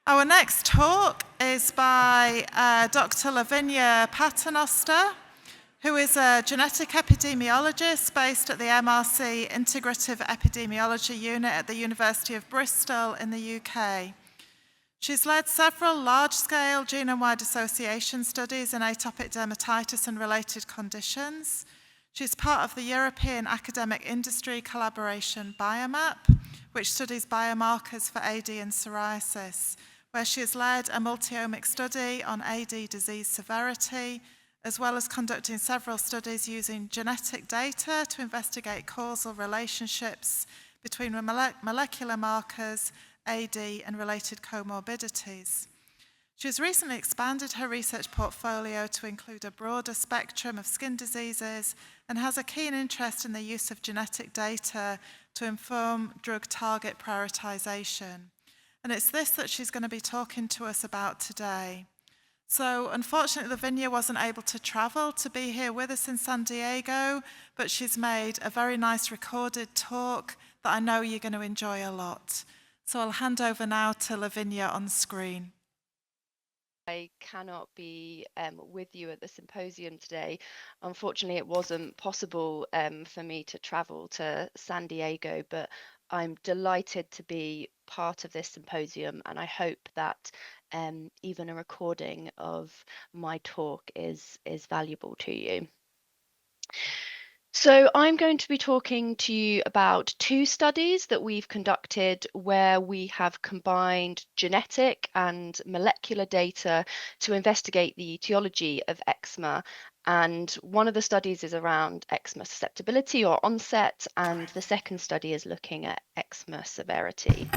Our next talk is by Dr. Lavinia Paternoster, who is a genetic epidemiologist based at the MRC Integrative Epidemiology Unit at the University of Bristol in the UK. She's led several large-scale genome-wide association studies in atopic dermatitis and related conditions. She's part of the European academic industry collaboration BioMap, which studies biomarkers for AD and psoriasis, where she has led a multiomic study on AD disease severity, as well as conducting several studies using genetic data to investigate causal relationships between molecular markers, AD, and related comorbidities. She has recently expanded her research portfolio to include a broader spectrum of skin diseases and has a keen interest in the use of genetic data to inform drug target prioritization. And it's this that she's going to be talking to us about today. So unfortunately, Lavinia wasn't able to travel to be here with us in San Diego, but she's made a very nice recorded talk that I know you're going to enjoy a lot. So I'll hand over now to Lavinia on screen. I cannot be with you at the symposium today. Unfortunately, it wasn't possible for me to travel to San Diego, but I'm delighted to be part of this symposium, and I hope that even a recording of my talk is valuable to you. So I'm going to be talking to you about two studies that we've conducted where we have combined genetic and molecular data to investigate the etiology of eczema. And one of the studies is around eczema susceptibility or onset, and the second study is looking at eczema severity.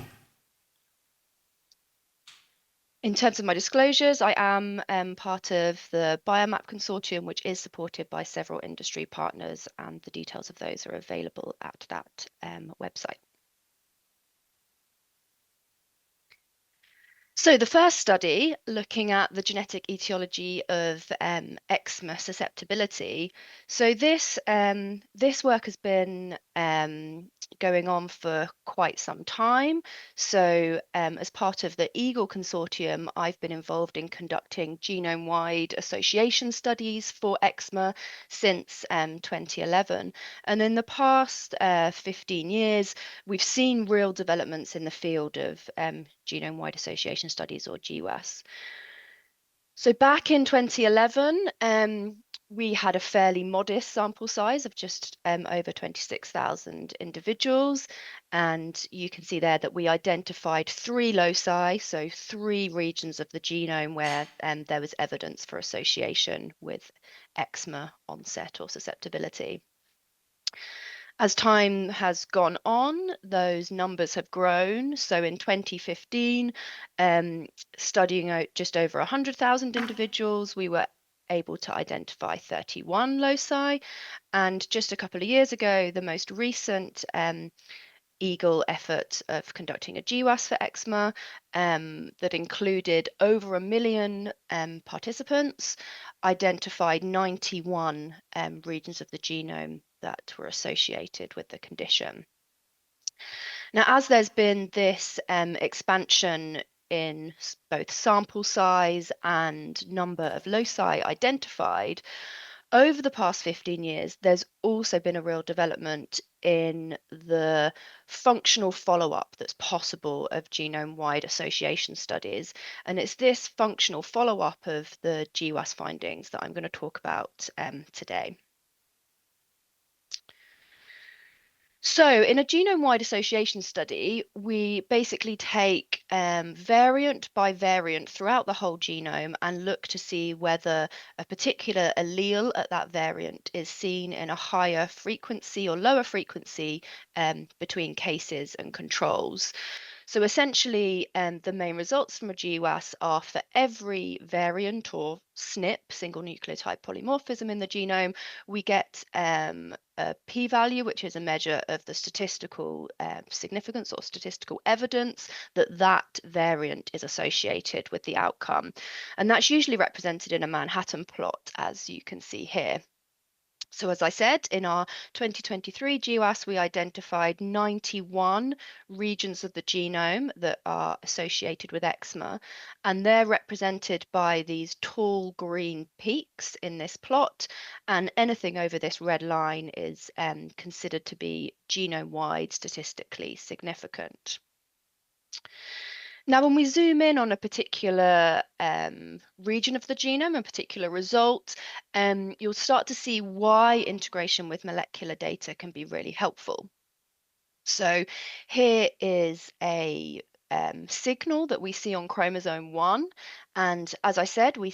In terms of my disclosures, I am part of the BioMap consortium, which is supported by several industry partners, and the details of those are available at that website. So the first study, looking at the genetic etiology of eczema susceptibility. So this work has been going on for quite some time. So as part of the EAGLE consortium, I've been involved in conducting genome-wide association studies for eczema since 2011. And in the past 15 years, we've seen real developments in the field of genome-wide association studies, or GWAS. So back in 2011, we had a fairly modest sample size of just over 26,000 individuals. And you can see there that we identified 3 loci, so 3 regions of the genome where there was evidence for association with eczema onset or susceptibility. As time has gone on, those numbers have grown. So in 2015, studying out just over 100,000 individuals, we were able to identify 31 loci. And just a couple of years ago, the most recent EAGLE effort of conducting a GWAS for eczema that included over 1 million participants, identified 91 regions of the genome that were associated with the condition. Now, as there's been this expansion in both sample size and number of loci identified, over the past 15 years, there's also been a real development in the functional follow-up that's possible of genome-wide association studies. And it's this functional follow-up of the GWAS findings that I'm going to talk about today. So in a genome-wide association study, we basically take variant by variant throughout the whole genome and look to see whether a particular allele at that variant is seen in a higher frequency or lower frequency between cases and controls. So essentially, the main results from a GWAS are for every variant or SNP, single nucleotide polymorphism in the genome, we get a p-value, which is a measure of the statistical significance or statistical evidence that that variant is associated with the outcome. And that's usually represented in a Manhattan plot, as you can see here. So as I said, in our 2023 GWAS, we identified 91 regions of the genome that are associated with eczema, and they're represented by these tall green peaks in this plot, and anything over this red line is considered to be genome-wide statistically significant. Now, when we zoom in on a particular region of the genome, a particular result, you'll start to see why integration with molecular data can be really helpful. So here is a signal that we see on chromosome 1. And as I said, we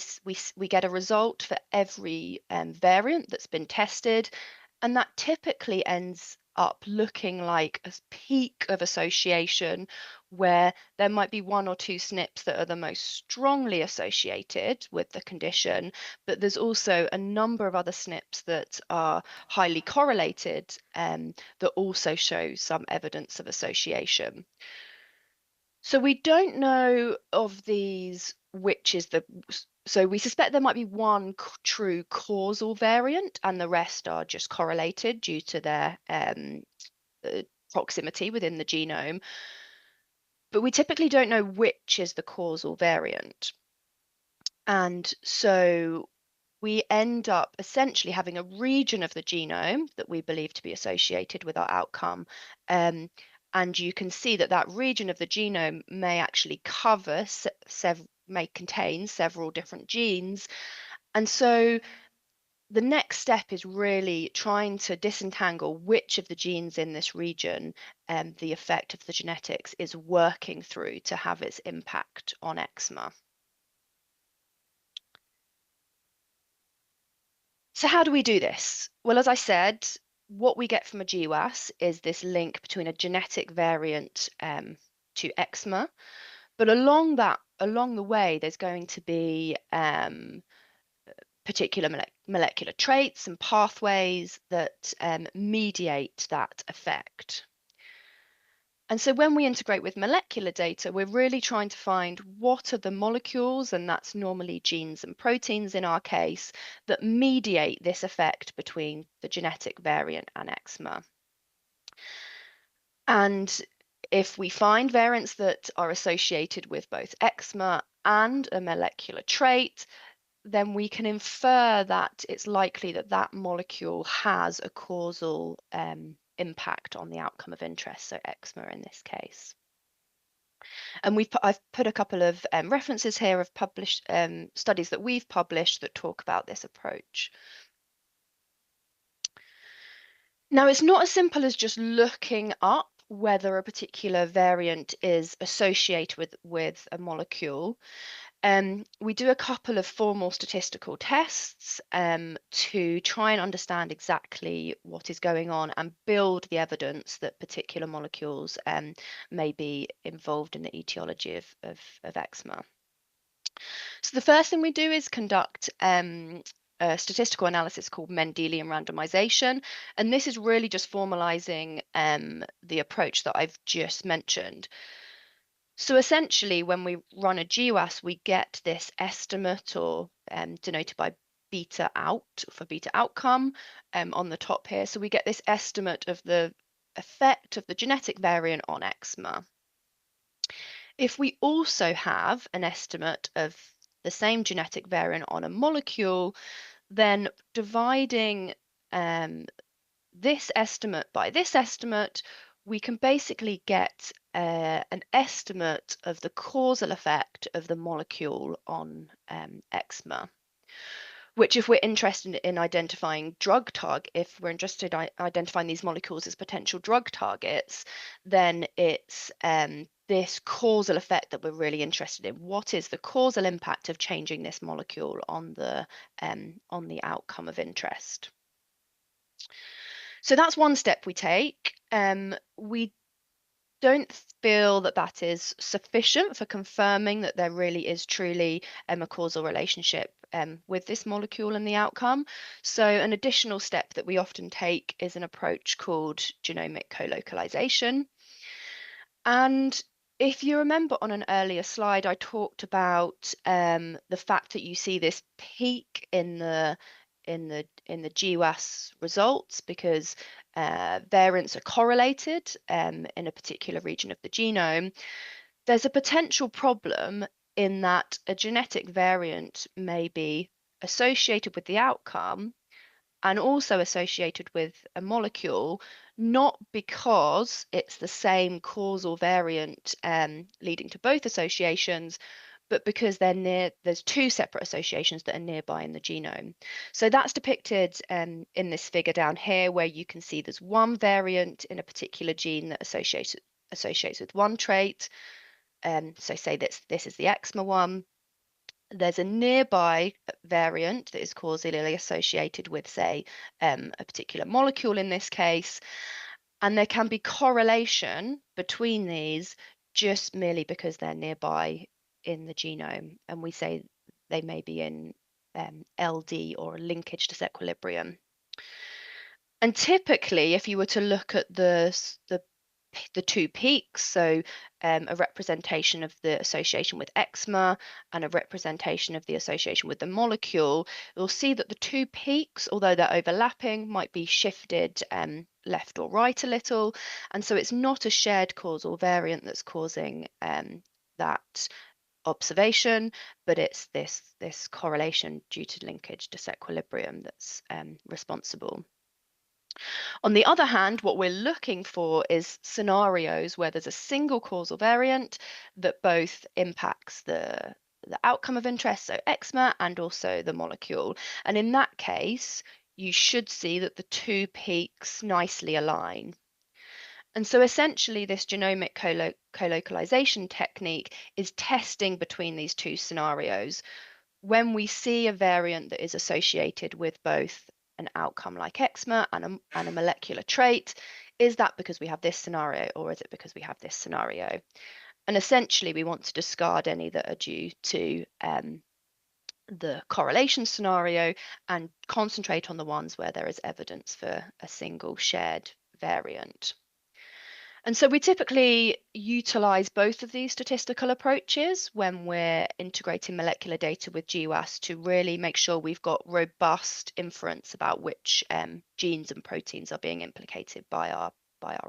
get a result for every variant that's been tested. And that typically ends up looking like a peak of association where there might be one or two SNPs that are the most strongly associated with the condition, but there's also a number of other SNPs that are highly correlated that also show some evidence of association. So we don't know of these which is the so we suspect there might be one true causal variant and the rest are just correlated due to their proximity within the genome. But we typically don't know which is the causal variant. And so we end up essentially having a region of the genome that we believe to be associated with our outcome. And you can see that that region of the genome may actually cover, may contain several different genes. And so the next step is really trying to disentangle which of the genes in this region the effect of the genetics is working through to have its impact on eczema. So how do we do this? Well, as I said, what we get from a GWAS is this link between a genetic variant to eczema, but along the way, there's going to be particular molecular traits and pathways that mediate that effect. And so when we integrate with molecular data, we're really trying to find what are the molecules, and that's normally genes and proteins in our case, that mediate this effect between the genetic variant and eczema. And if we find variants that are associated with both eczema and a molecular trait, then we can infer that it's likely that that molecule has a causal impact on the outcome of interest, so eczema in this case. And I've put a couple of references here of published studies that we've published that talk about this approach. Now, it's not as simple as just looking up whether a particular variant is associated with a molecule. We do a couple of formal statistical tests to try and understand exactly what is going on and build the evidence that particular molecules may be involved in the etiology of eczema. So the first thing we do is conduct a statistical analysis called Mendelian randomization. And this is really just formalizing the approach that I've just mentioned. So essentially, when we run a GWAS, we get this estimate, or denoted by beta out for beta outcome on the top here. So we get this estimate of the effect of the genetic variant on eczema. If we also have an estimate of the same genetic variant on a molecule, then dividing this estimate by this estimate, we can basically get an estimate of the causal effect of the molecule on eczema. Which, if we're interested in identifying if we're interested in identifying these molecules as potential drug targets, then it's this causal effect that we're really interested in. What is the causal impact of changing this molecule on the outcome of interest? So that's one step we take. We don't feel that that is sufficient for confirming that there really is truly a causal relationship with this molecule and the outcome. So an additional step that we often take is an approach called genomic colocalization. And if you remember on an earlier slide, I talked about the fact that you see this peak in the the GWAS results because variants are correlated in a particular region of the genome. There's a potential problem in that a genetic variant may be associated with the outcome and also associated with a molecule, not because it's the same causal variant leading to both associations, but because there's two separate associations that are nearby in the genome. So that's depicted in this figure down here, where you can see there's one variant in a particular gene that associates with one trait. So say this is the eczema one. There's a nearby variant that is causally associated with, say, a particular molecule in this case, and there can be correlation between these just merely because they're nearby in the genome, and we say they may be in LD, or linkage disequilibrium. And typically, if you were to look at the two peaks, so a representation of the association with eczema and a representation of the association with the molecule, you'll see that the two peaks, although they're overlapping, might be shifted left or right a little. And so it's not a shared causal variant that's causing that observation, but it's this correlation due to linkage disequilibrium that's responsible. On the other hand, what we're looking for is scenarios where there's a single causal variant that both impacts the outcome of interest, so eczema, and also the molecule. And in that case, you should see that the two peaks nicely align. And so essentially, this genomic colocalization technique is testing between these two scenarios. When we see a variant that is associated with both an outcome like eczema and a molecular trait, is that because we have this scenario, or is it because we have this scenario? And essentially, we want to discard any that are due to the correlation scenario and concentrate on the ones where there is evidence for a single shared variant. And so we typically utilize both of these statistical approaches when we're integrating molecular data with GWAS to really make sure we've got robust inference about which genes and proteins are being implicated by our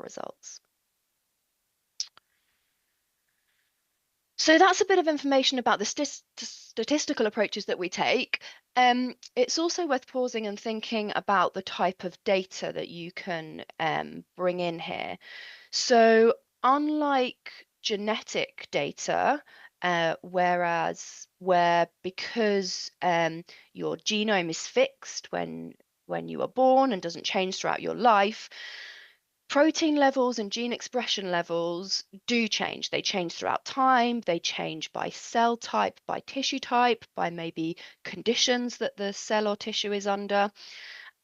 results. So that's a bit of information about the statistical approaches that we take. It's also worth pausing and thinking about the type of data that you can bring in here. So unlike genetic data, because your genome is fixed when you are born and doesn't change throughout your life, protein levels and gene expression levels do change. They change throughout time. They change by cell type, by tissue type, by maybe conditions that the cell or tissue is under.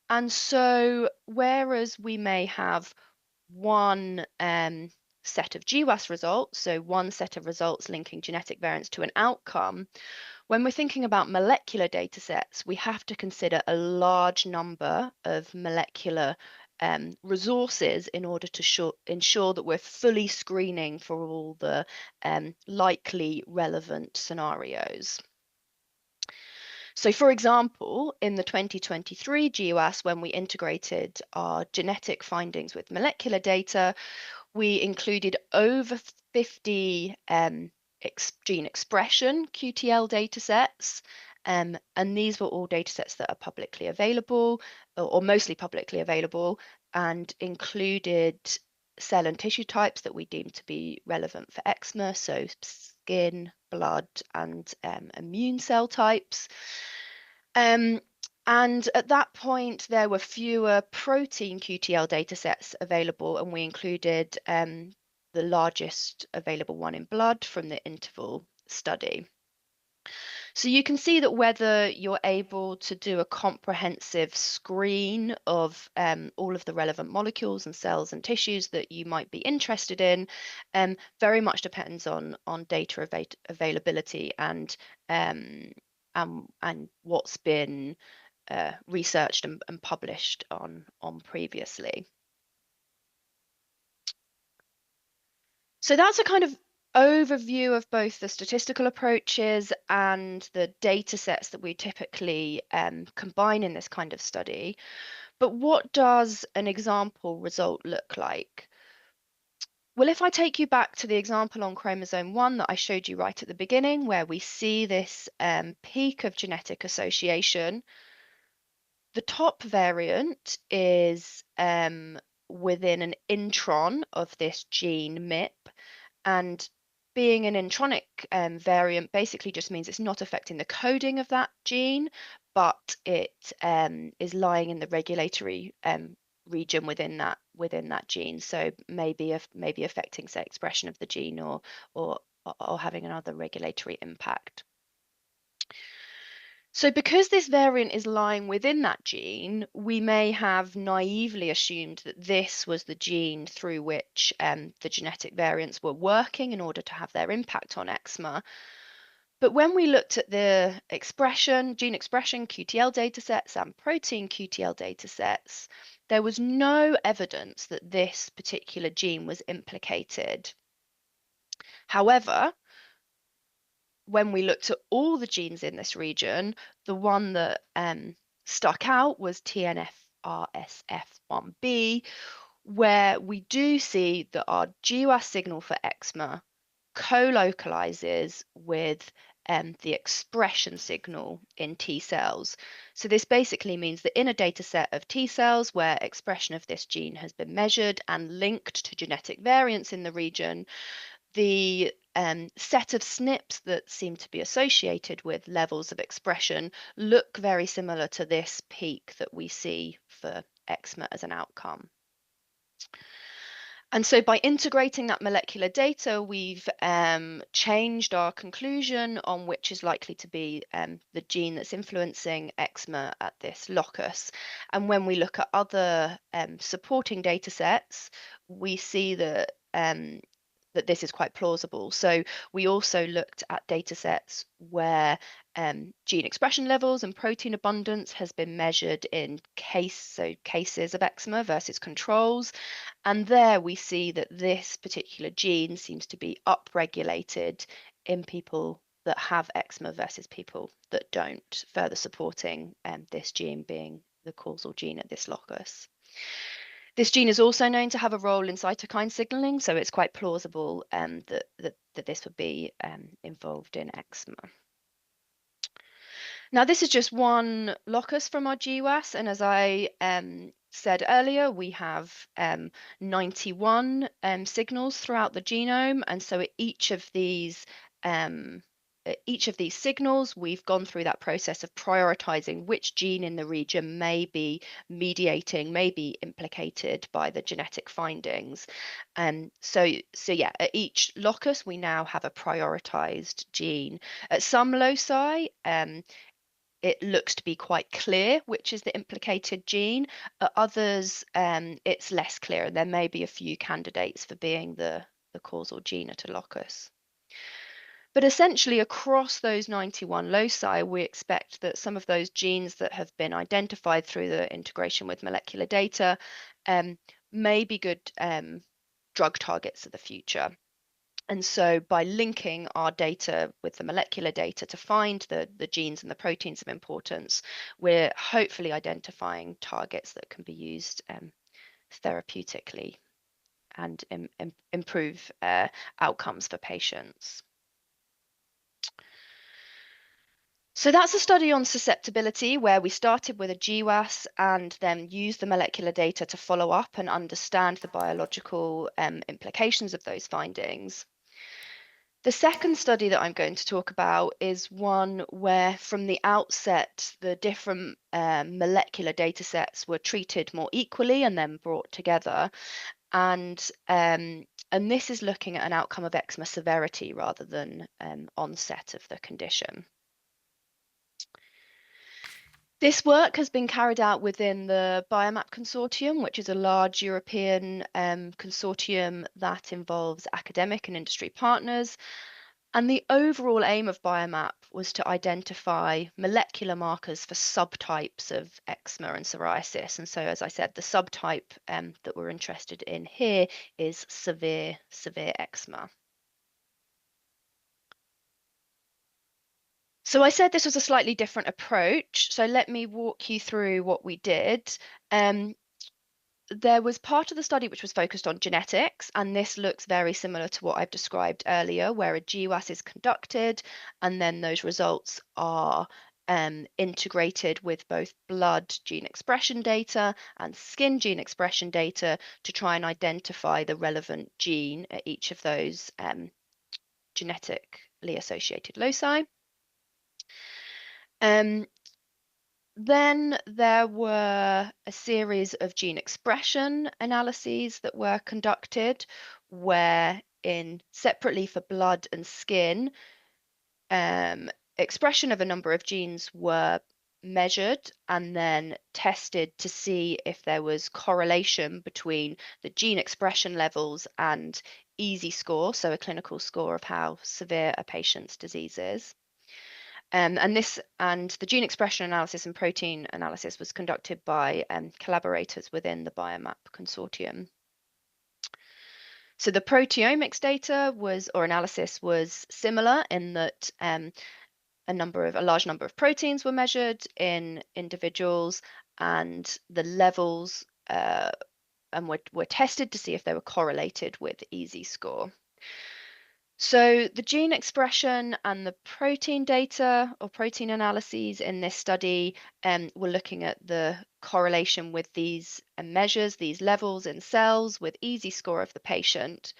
And so whereas we may have one set of GWAS results, so one set of results linking genetic variants to an outcome, when we're thinking about molecular data sets, we have to consider a large number of molecular resources in order to ensure that we're fully screening for all the likely relevant scenarios. So for example, in the 2023 GWAS, when we integrated our genetic findings with molecular data, we included over 50 gene expression QTL data sets. And these were all data sets that are publicly available, or mostly publicly available, and included cell and tissue types that we deemed to be relevant for eczema, so skin, blood, and immune cell types. And at that point, there were fewer protein QTL data sets available, and we included the largest available one in blood from the interval study. So you can see that whether you're able to do a comprehensive screen of all of the relevant molecules and cells and tissues that you might be interested in very much depends on data availability and what's been researched and published on previously. So that's a kind of overview of both the statistical approaches and the data sets that we typically combine in this kind of study. But what does an example result look like? Well, if I take you back to the example on chromosome 1 that I showed you right at the beginning, where we see this peak of genetic association, the top variant is within an intron of this gene MIP, and being an intronic variant basically just means it's not affecting the coding of that gene, but it is lying in the regulatory region within that gene. So maybe affecting, say, expression of the gene or having another regulatory impact. So because this variant is lying within that gene, we may have naively assumed that this was the gene through which the genetic variants were working in order to have their impact on eczema. But when we looked at the gene expression QTL datasets and protein QTL datasets, there was no evidence that this particular gene was implicated. However, when we looked at all the genes in this region, the one that stuck out was TNFRSF1B, where we do see that our GWAS signal for eczema co-localizes with the expression signal in T cells. So this basically means that in a data set of T cells where expression of this gene has been measured and linked to genetic variants in the region, the set of SNPs that seem to be associated with levels of expression look very similar to this peak that we see for eczema as an outcome. And so by integrating that molecular data, we've changed our conclusion on which is likely to be the gene that's influencing eczema at this locus. And when we look at other supporting data sets, we see that that this is quite plausible. So we also looked at data sets where gene expression levels and protein abundance has been measured in cases of eczema versus controls. And there we see that this particular gene seems to be upregulated in people that have eczema versus people that don't, further supporting this gene being the causal gene at this locus. This gene is also known to have a role in cytokine signaling, so it's quite plausible that this would be involved in eczema. Now, this is just one locus from our GWAS, and as I said earlier, we have 91 signals throughout the genome, and so each of these signals, we've gone through that process of prioritizing which gene in the region may be mediating, may be implicated by the genetic findings. So yeah, at each locus, we now have a prioritized gene. At some loci, it looks to be quite clear which is the implicated gene. At others, it's less clear, and there may be a few candidates for being the causal gene at a locus. But essentially, across those 91 loci, we expect that some of those genes that have been identified through the integration with molecular data may be good drug targets of the future. And so by linking our data with the molecular data to find the genes and the proteins of importance, we're hopefully identifying targets that can be used therapeutically and improve outcomes for patients. So that's a study on susceptibility where we started with a GWAS and then used the molecular data to follow up and understand the biological implications of those findings. The second study that I'm going to talk about is one where from the outset, the different molecular data sets were treated more equally and then brought together. And this is looking at an outcome of eczema severity rather than onset of the condition. This work has been carried out within the Biomap Consortium, which is a large European consortium that involves academic and industry partners. And the overall aim of Biomap was to identify molecular markers for subtypes of eczema and psoriasis. And so, as I said, the subtype that we're interested in here is severe eczema. So I said this was a slightly different approach. So let me walk you through what we did. Um, there was part of the study which was focused on genetics, and this looks very similar to what I've described earlier, where a GWAS is conducted, and then those results are integrated with both blood gene expression data and skin gene expression data to try and identify the relevant gene at each of those genetically associated loci. Um, Then there were a series of gene expression analyses that were conducted, where separately for blood and skin, expression of a number of genes were measured and then tested to see if there was correlation between the gene expression levels and EASI score, so a clinical score of how severe a patient's disease is. And the gene expression analysis and protein analysis was conducted by collaborators within the BioMap consortium. So the proteomics data analysis was similar in that a large number of proteins were measured in individuals, and the levels and were tested to see if they were correlated with EASI score. So the gene expression and the protein data or protein analyses in this study were looking at the correlation with these measures, these levels in cells with EASI score of the patient.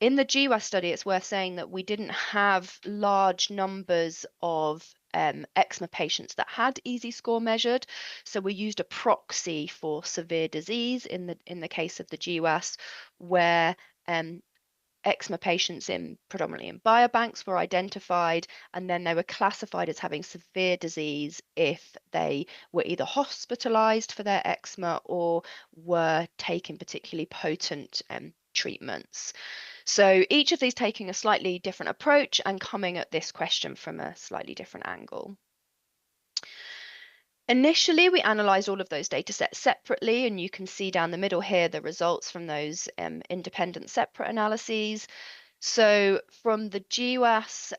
In the GWAS study, it's worth saying that we didn't have large numbers of eczema patients that had EASI score measured, so we used a proxy for severe disease in the case of the GWAS, where eczema patients predominantly in biobanks were identified, and then they were classified as having severe disease if they were either hospitalized for their eczema or were taking particularly potent treatments. So each of these taking a slightly different approach and coming at this question from a slightly different angle. Initially, we analysed all of those data sets separately, and you can see down the middle here the results from those independent separate analyses. So from the GWAS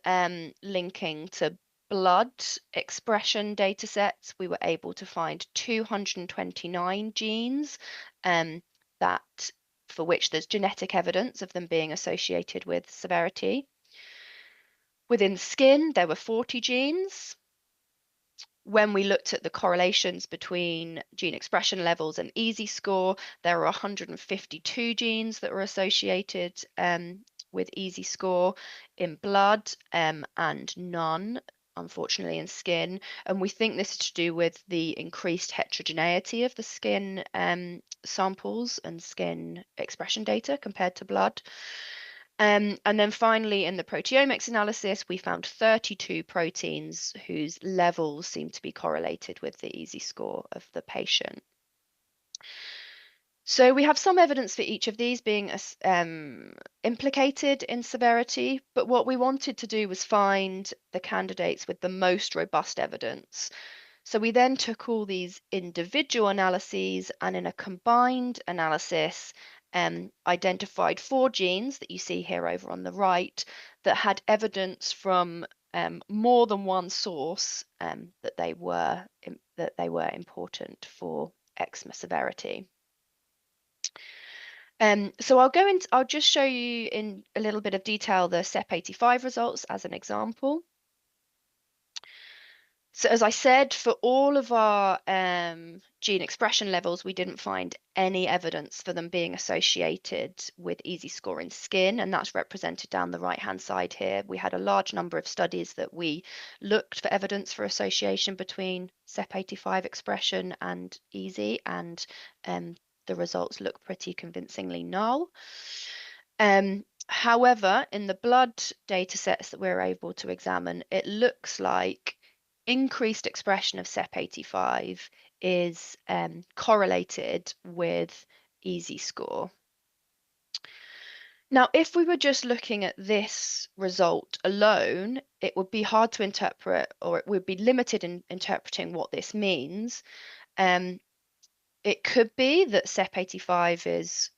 linking to blood expression data sets, we were able to find 229 genes that for which there's genetic evidence of them being associated with severity. Within skin, there were 40 genes. When we looked at the correlations between gene expression levels and EASI score, there were 152 genes that were associated with EASI score in blood and none, unfortunately, in skin. And we think this is to do with the increased heterogeneity of the skin samples and skin expression data compared to blood. And then finally, in the proteomics analysis, we found 32 proteins whose levels seem to be correlated with the EASI score of the patient. So we have some evidence for each of these being implicated in severity, but what we wanted to do was find the candidates with the most robust evidence. So we then took all these individual analyses and in a combined analysis identified 4 genes that you see here over on the right that had evidence from more than one source that they were important for eczema severity. So I'll just show you in a little bit of detail the CEP85 results as an example. So as I said, for all of our gene expression levels, we didn't find any evidence for them being associated with EASI score in skin, and that's represented down the right-hand side here. We had a large number of studies that we looked for evidence for association between CEP85 expression and EASI, and the results look pretty convincingly null. However, in the blood data sets that we're able to examine, it looks like increased expression of CEP85 is correlated with EASI score. Now, if we were just looking at this result alone, it would be hard to interpret, or it would be limited in interpreting what this means. It could be that CEP85 is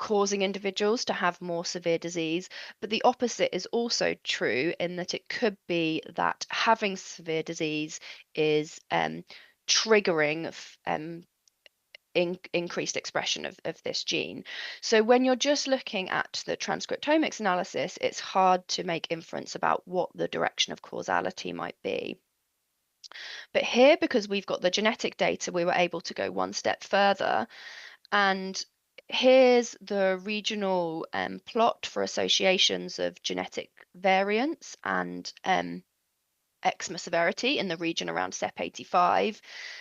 causing individuals to have more severe disease, but the opposite is also true in that it could be that having severe disease is triggering increased expression of this gene. So when you're just looking at the transcriptomics analysis, it's hard to make inference about what the direction of causality might be. But here, because we've got the genetic data, we were able to go one step further. And here's the regional plot for associations of genetic variants and eczema severity in the region around CEP85.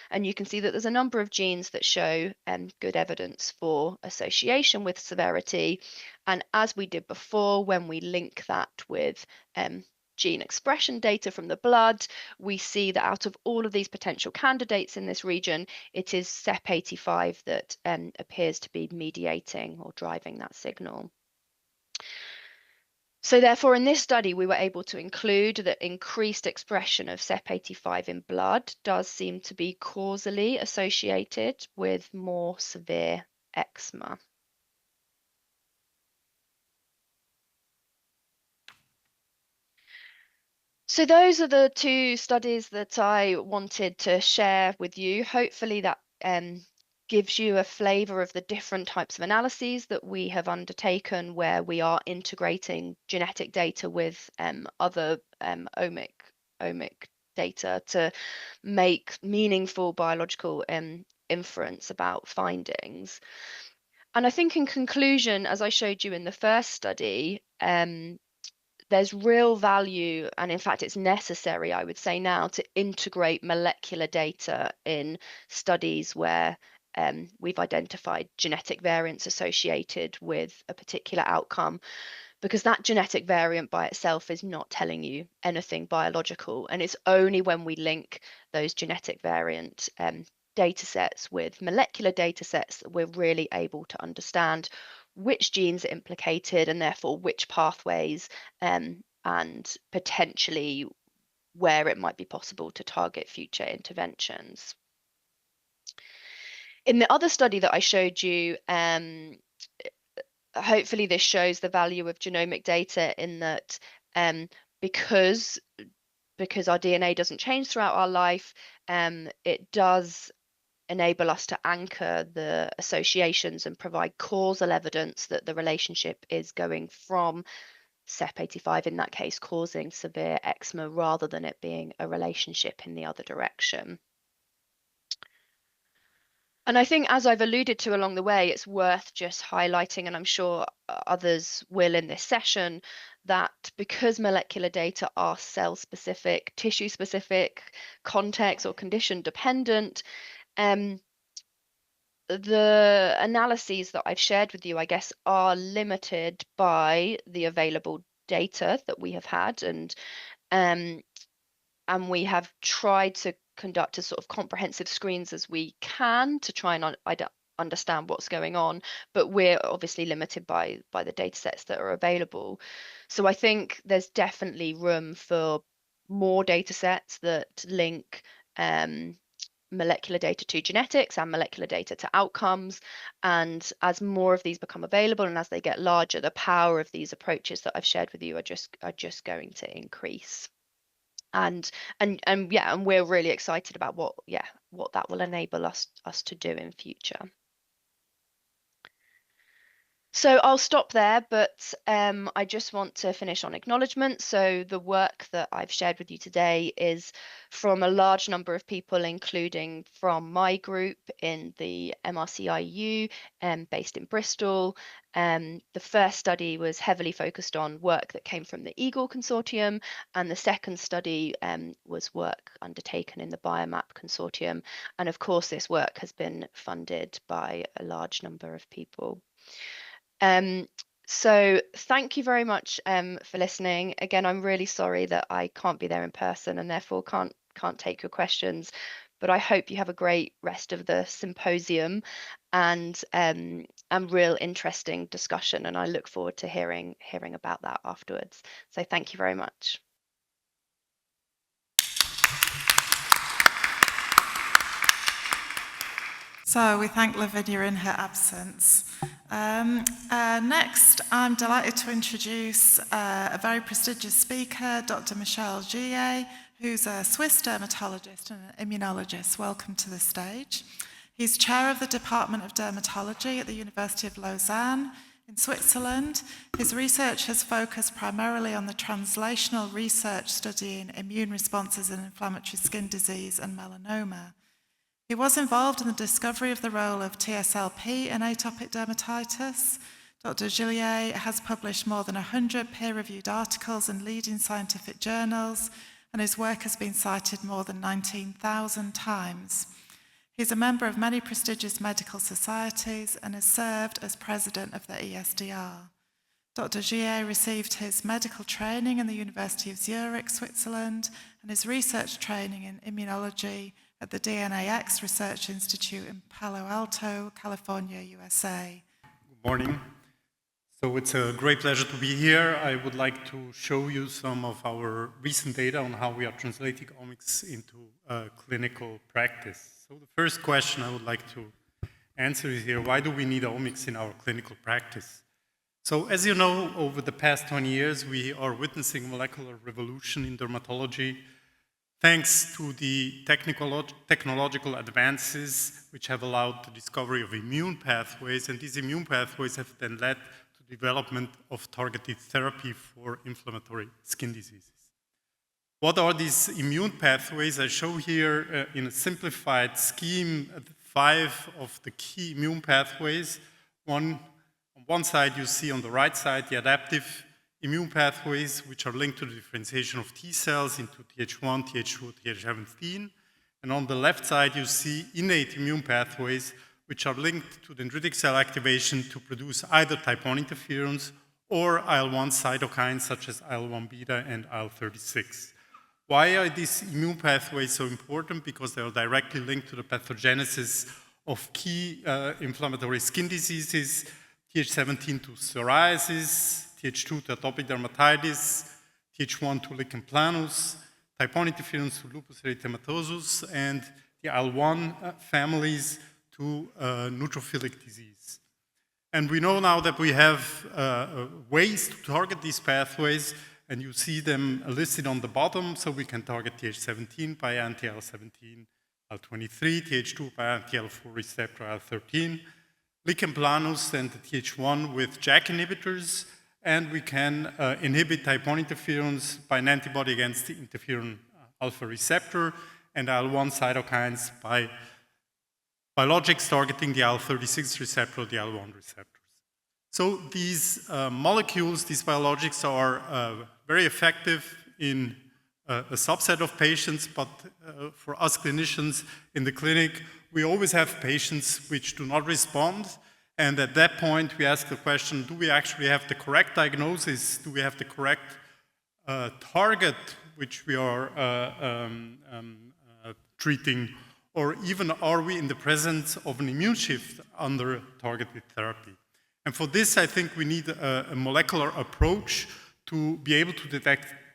And you can see that there's a number of genes that show good evidence for association with severity. And as we did before, when we link that with gene expression data from the blood, we see that out of all of these potential candidates in this region, it is CEP85 that appears to be mediating or driving that signal. So therefore, in this study, we were able to include that increased expression of CEP85 in blood does seem to be causally associated with more severe eczema. So those are the two studies that I wanted to share with you. Hopefully that gives you a flavor of the different types of analyses that we have undertaken where we are integrating genetic data with other omic data to make meaningful biological inference about findings. And I think in conclusion, as I showed you in the first study, there's real value, and in fact it's necessary, I would say now, to integrate molecular data in studies where we've identified genetic variants associated with a particular outcome, because that genetic variant by itself is not telling you anything biological, and it's only when we link those genetic variant data sets with molecular data sets that we're really able to understand which genes are implicated and therefore which pathways and potentially where it might be possible to target future interventions. In the other study that I showed you, hopefully this shows the value of genomic data in that because our DNA doesn't change throughout our life, it does enable us to anchor the associations and provide causal evidence that the relationship is going from CEP85, in that case, causing severe eczema rather than it being a relationship in the other direction. And I think, as I've alluded to along the way, it's worth just highlighting, and I'm sure others will in this session, that because molecular data are cell-specific, tissue-specific, context or condition dependent, the analyses that I've shared with you, I guess, are limited by the available data that we have had, and we have tried to conduct as sort of comprehensive screens as we can to try and understand what's going on, but we're obviously limited by the data sets that are available. So I think there's definitely room for more data sets that link molecular data to genetics and molecular data to outcomes. And as more of these become available and as they get larger, the power of these approaches that I've shared with you are just going to increase. And we're really excited about what that will enable us to do in future. So I'll stop there, but I just want to finish on acknowledgement. So the work that I've shared with you today is from a large number of people, including from my group in the MRCIU based in Bristol. The first study was heavily focused on work that came from the EAGLE consortium, and the second study was work undertaken in the Biomap consortium. And of course, this work has been funded by a large number of people. So thank you very much for listening. Again, I'm really sorry that I can't be there in person and therefore can't take your questions, but I hope you have a great rest of the symposium and real interesting discussion, and I look forward to hearing about that afterwards. So thank you very much. So we thank Lavinia in her absence. Next, I'm delighted to introduce a very prestigious speaker, Dr. Michel Gillet, who's a Swiss dermatologist and an immunologist. Welcome to the stage. He's chair of the Department of Dermatology at the University of Lausanne in Switzerland. His research has focused primarily on the translational research studying immune responses in inflammatory skin disease and melanoma. He was involved in the discovery of the role of TSLP in atopic dermatitis. Dr. Gillet has published more than 100 peer-reviewed articles in leading scientific journals, and his work has been cited more than 19,000 times. He's a member of many prestigious medical societies and has served as president of the ESDR. Dr. Gillet received his medical training in the University of Zurich, Switzerland, and his research training in immunology at the DNAX Research Institute in Palo Alto, California, USA. Good morning. So it's a great pleasure to be here. I would like to show you some of our recent data on how we are translating omics into clinical practice. So the first question I would like to answer is here, why do we need omics in our clinical practice? So as you know, over the past 20 years, we are witnessing molecular revolution in dermatology, thanks to the technological advances which have allowed the discovery of immune pathways, and these immune pathways have then led to the development of targeted therapy for inflammatory skin diseases. What are these immune pathways? I show here in a simplified scheme 5 of the key immune pathways. On one side you see on the right side the adaptive immune pathways, which are linked to the differentiation of T cells into Th1, Th2, Th17. And on the left side, you see innate immune pathways, which are linked to dendritic cell activation to produce either type 1 interferons or IL-1 cytokines, such as IL-1 beta and IL-36. Why are these immune pathways so important? Because they are directly linked to the pathogenesis of key inflammatory skin diseases, Th17 to psoriasis, Th2 to atopic dermatitis, Th1 to lichen planus, type 1 interferons to lupus erythematosus, and the IL-1 families to neutrophilic disease. And we know now that we have ways to target these pathways, and you see them listed on the bottom. So we can target Th17 by anti-IL-17, IL-23, Th2 by anti-IL-4 receptor, IL-13, lichen planus and the Th1 with JAK inhibitors, and we can inhibit type 1 interferons by an antibody against the interferon alpha receptor, and IL-1 cytokines by biologics targeting the IL-36 receptor or the IL-1 receptors. So these molecules, these biologics are very effective in a subset of patients, but for us clinicians in the clinic, we always have patients which do not respond. And at that point, we ask the question, do we actually have the correct diagnosis? Do we have the correct target which we are treating? Or even are we in the presence of an immune shift under targeted therapy? And for this, I think we need a molecular approach to be able to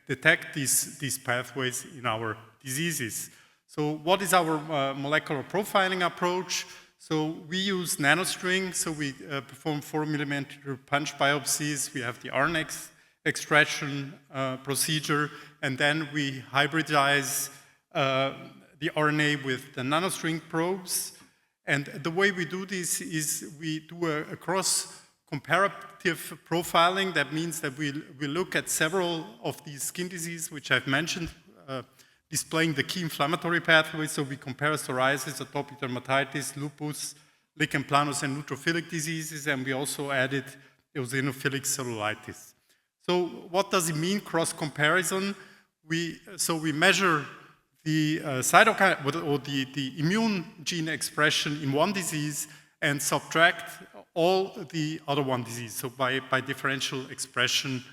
detect these pathways in our diseases. So what is our molecular profiling approach? So we use nanostring, so we perform 4 millimeter punch biopsies. We have the RNA extraction procedure, and then we hybridize the RNA with the nanostring probes. And the way we do this is we do a cross-comparative profiling. That means that we look at several of these skin diseases, which I've mentioned, displaying the key inflammatory pathways. So we compare psoriasis, atopic dermatitis, lupus, lichen planus, and neutrophilic diseases, and we also added eosinophilic cellulitis. So what does it mean, cross-comparison? We measure the cytokine or the immune gene expression in one disease and subtract all the other one disease, so by differential expression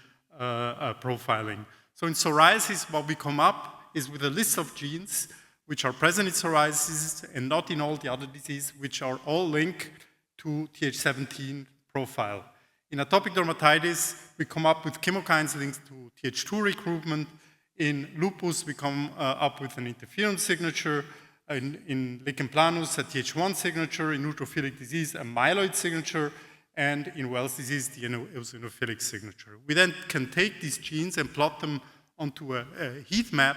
profiling. So in psoriasis, what we come up is with a list of genes which are present in psoriasis and not in all the other diseases, which are all linked to Th17 profile. In atopic dermatitis, we come up with chemokines linked to Th2 recruitment. In lupus, we come up with an interferon signature. in lichen planus, a Th1 signature, in neutrophilic disease, a myeloid signature, and in Wells disease, the eosinophilic signature. We then can take these genes and plot them onto a heat map.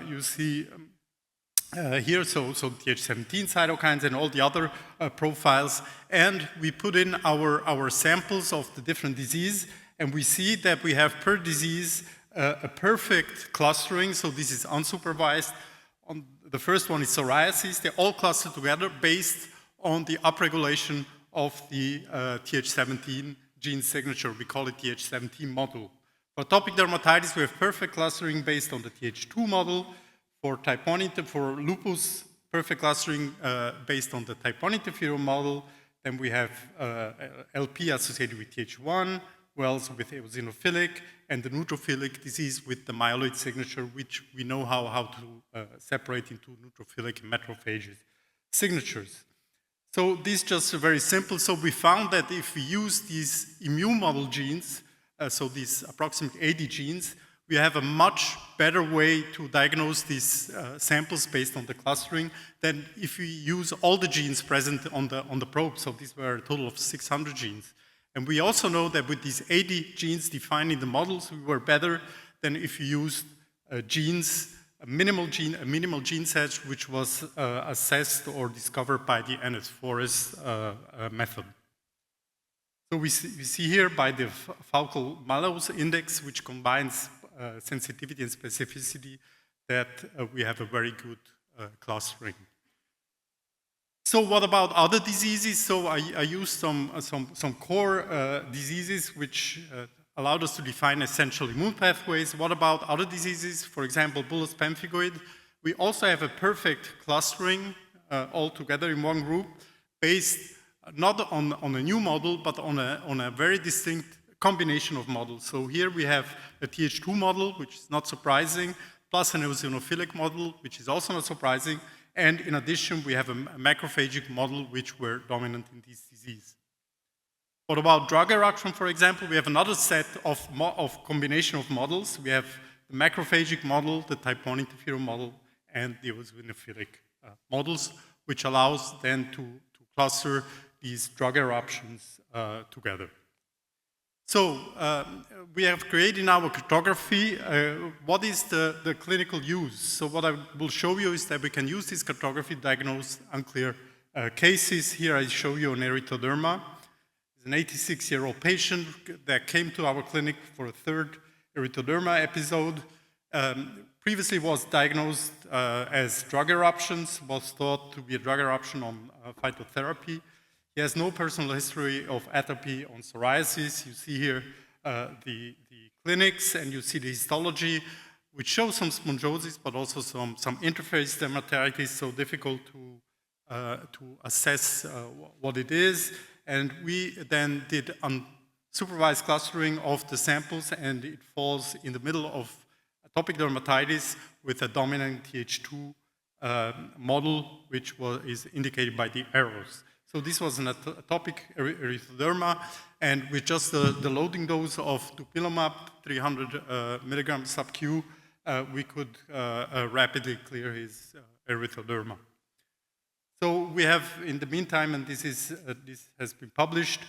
You see here, so Th17 cytokines and all the other profiles, and we put in our samples of the different disease, and we see that we have per disease a perfect clustering, so this is unsupervised. The first one is psoriasis. They all cluster together based on the upregulation of the Th17 gene signature. We call it Th17 model. For atopic dermatitis, we have perfect clustering based on the Th2 model. For type 1 for lupus, perfect clustering based on the type 1 interferon model. Then we have LP associated with Th1, Wells with eosinophilic, and the neutrophilic disease with the myeloid signature, which we know how to separate into neutrophilic and macrophages signatures. So this is just very simple. So we found that if we use these immune model genes, so these approximately 80 genes, we have a much better way to diagnose these samples based on the clustering than if we use all the genes present on the probe. So these were a total of 600 genes. And we also know that with these 80 genes defined in the models, we were better than if you used genes, a minimal gene set, which was assessed or discovered by the NS-Forest method. So we see here by the Falco-Mallows index, which combines sensitivity and specificity, that we have a very good clustering. So what about other diseases? So I used some core diseases which allowed us to define essential immune pathways. What about other diseases? For example, bullous pemphigoid. We also have a perfect clustering all together in one group based not on a new model, but on a very distinct combination of models. So here we have a Th2 model, which is not surprising, plus an eosinophilic model, which is also not surprising. And in addition, we have a macrophagic model, which were dominant in this disease. What about drug interaction, for example? We have another set of combination of models. We have the macrophagic model, the type 1 interferon model, and the eosinophilic models, which allows then to cluster these drug eruptions together. So we have created in our cartography what is the clinical use. So what I will show you is that we can use this cartography to diagnose unclear cases. Here I show you an erythroderma. It's an 86-year-old patient that came to our clinic for a third erythroderma episode. Previously was diagnosed as drug eruptions, was thought to be a drug eruption on phytotherapy. He has no personal history of atopy on psoriasis. You see here the clinics, and you see the histology, which shows some spongiosis, but also some interface dermatitis, so difficult to assess what it is. And we then did unsupervised clustering of the samples, and it falls in the middle of atopic dermatitis with a dominant Th2 model, which is indicated by the arrows. So this was an atopic erythroderma, and with just the loading dose of dupilumab, 300 milligrams sub-Q, we could rapidly clear his erythroderma. So we have, in the meantime, and this has been published,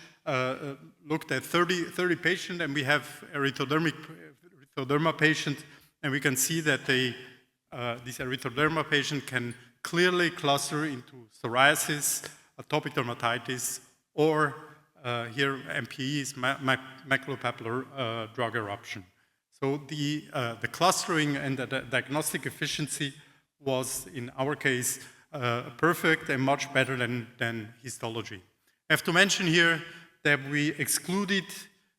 looked at 30 patients, and we have erythroderma patient, and we can see that this erythroderma patient can clearly cluster into psoriasis, atopic dermatitis, or here MPE is maculopapular drug eruption. So the clustering and the diagnostic efficiency was, in our case, perfect and much better than histology. I have to mention here that we excluded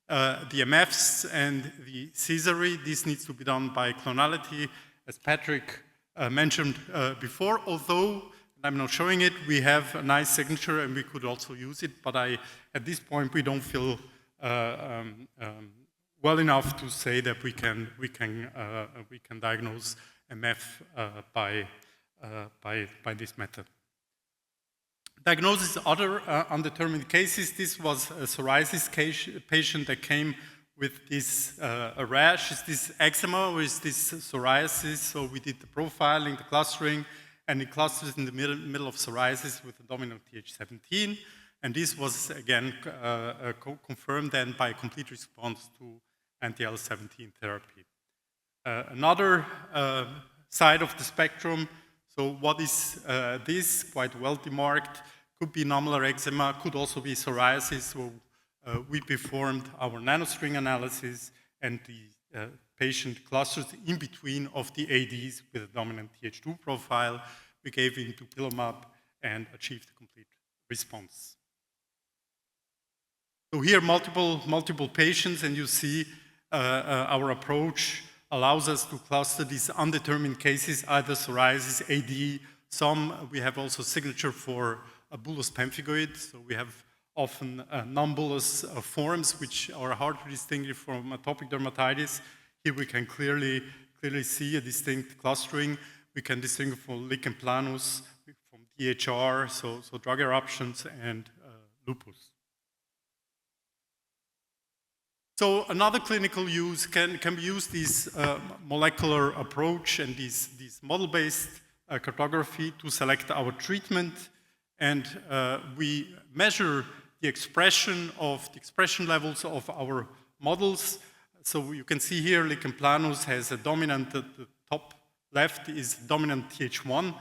the MFs and the Caesari. This needs to be done by clonality, as Patrick mentioned before, although I'm not showing it, we have a nice signature and we could also use it, but at this point we don't feel well enough to say that we can diagnose MF by this method. Diagnosis of other undetermined cases. This was a psoriasis patient that came with this rash, this eczema, with this psoriasis. So we did the profiling, the clustering, and it clusters in the middle of psoriasis with a dominant Th17. And this was again confirmed then by a complete response to anti-IL-17 therapy. Another side of the spectrum, so what is this? Quite well demarked, could be nodular eczema, could also be psoriasis. So we performed our nanostring analysis, and the patient clusters in between of the ADs with a dominant Th2 profile. We gave in dupilumab and achieved a complete response. So here multiple patients, and you see our approach allows us to cluster these undetermined cases, either psoriasis, AD. Some we have also signature for a bullous pemphigoid, so we have often non-bullous forms which are hard to distinguish from atopic dermatitis. Here we can clearly see a distinct clustering. We can distinguish from lichen planus, from DHR, so drug eruptions, and lupus. So another clinical use can be used this molecular approach and this model-based cartography to select our treatment, and we measure the expression levels of our models. So you can see here lichen planus has a dominant, the top left is dominant Th1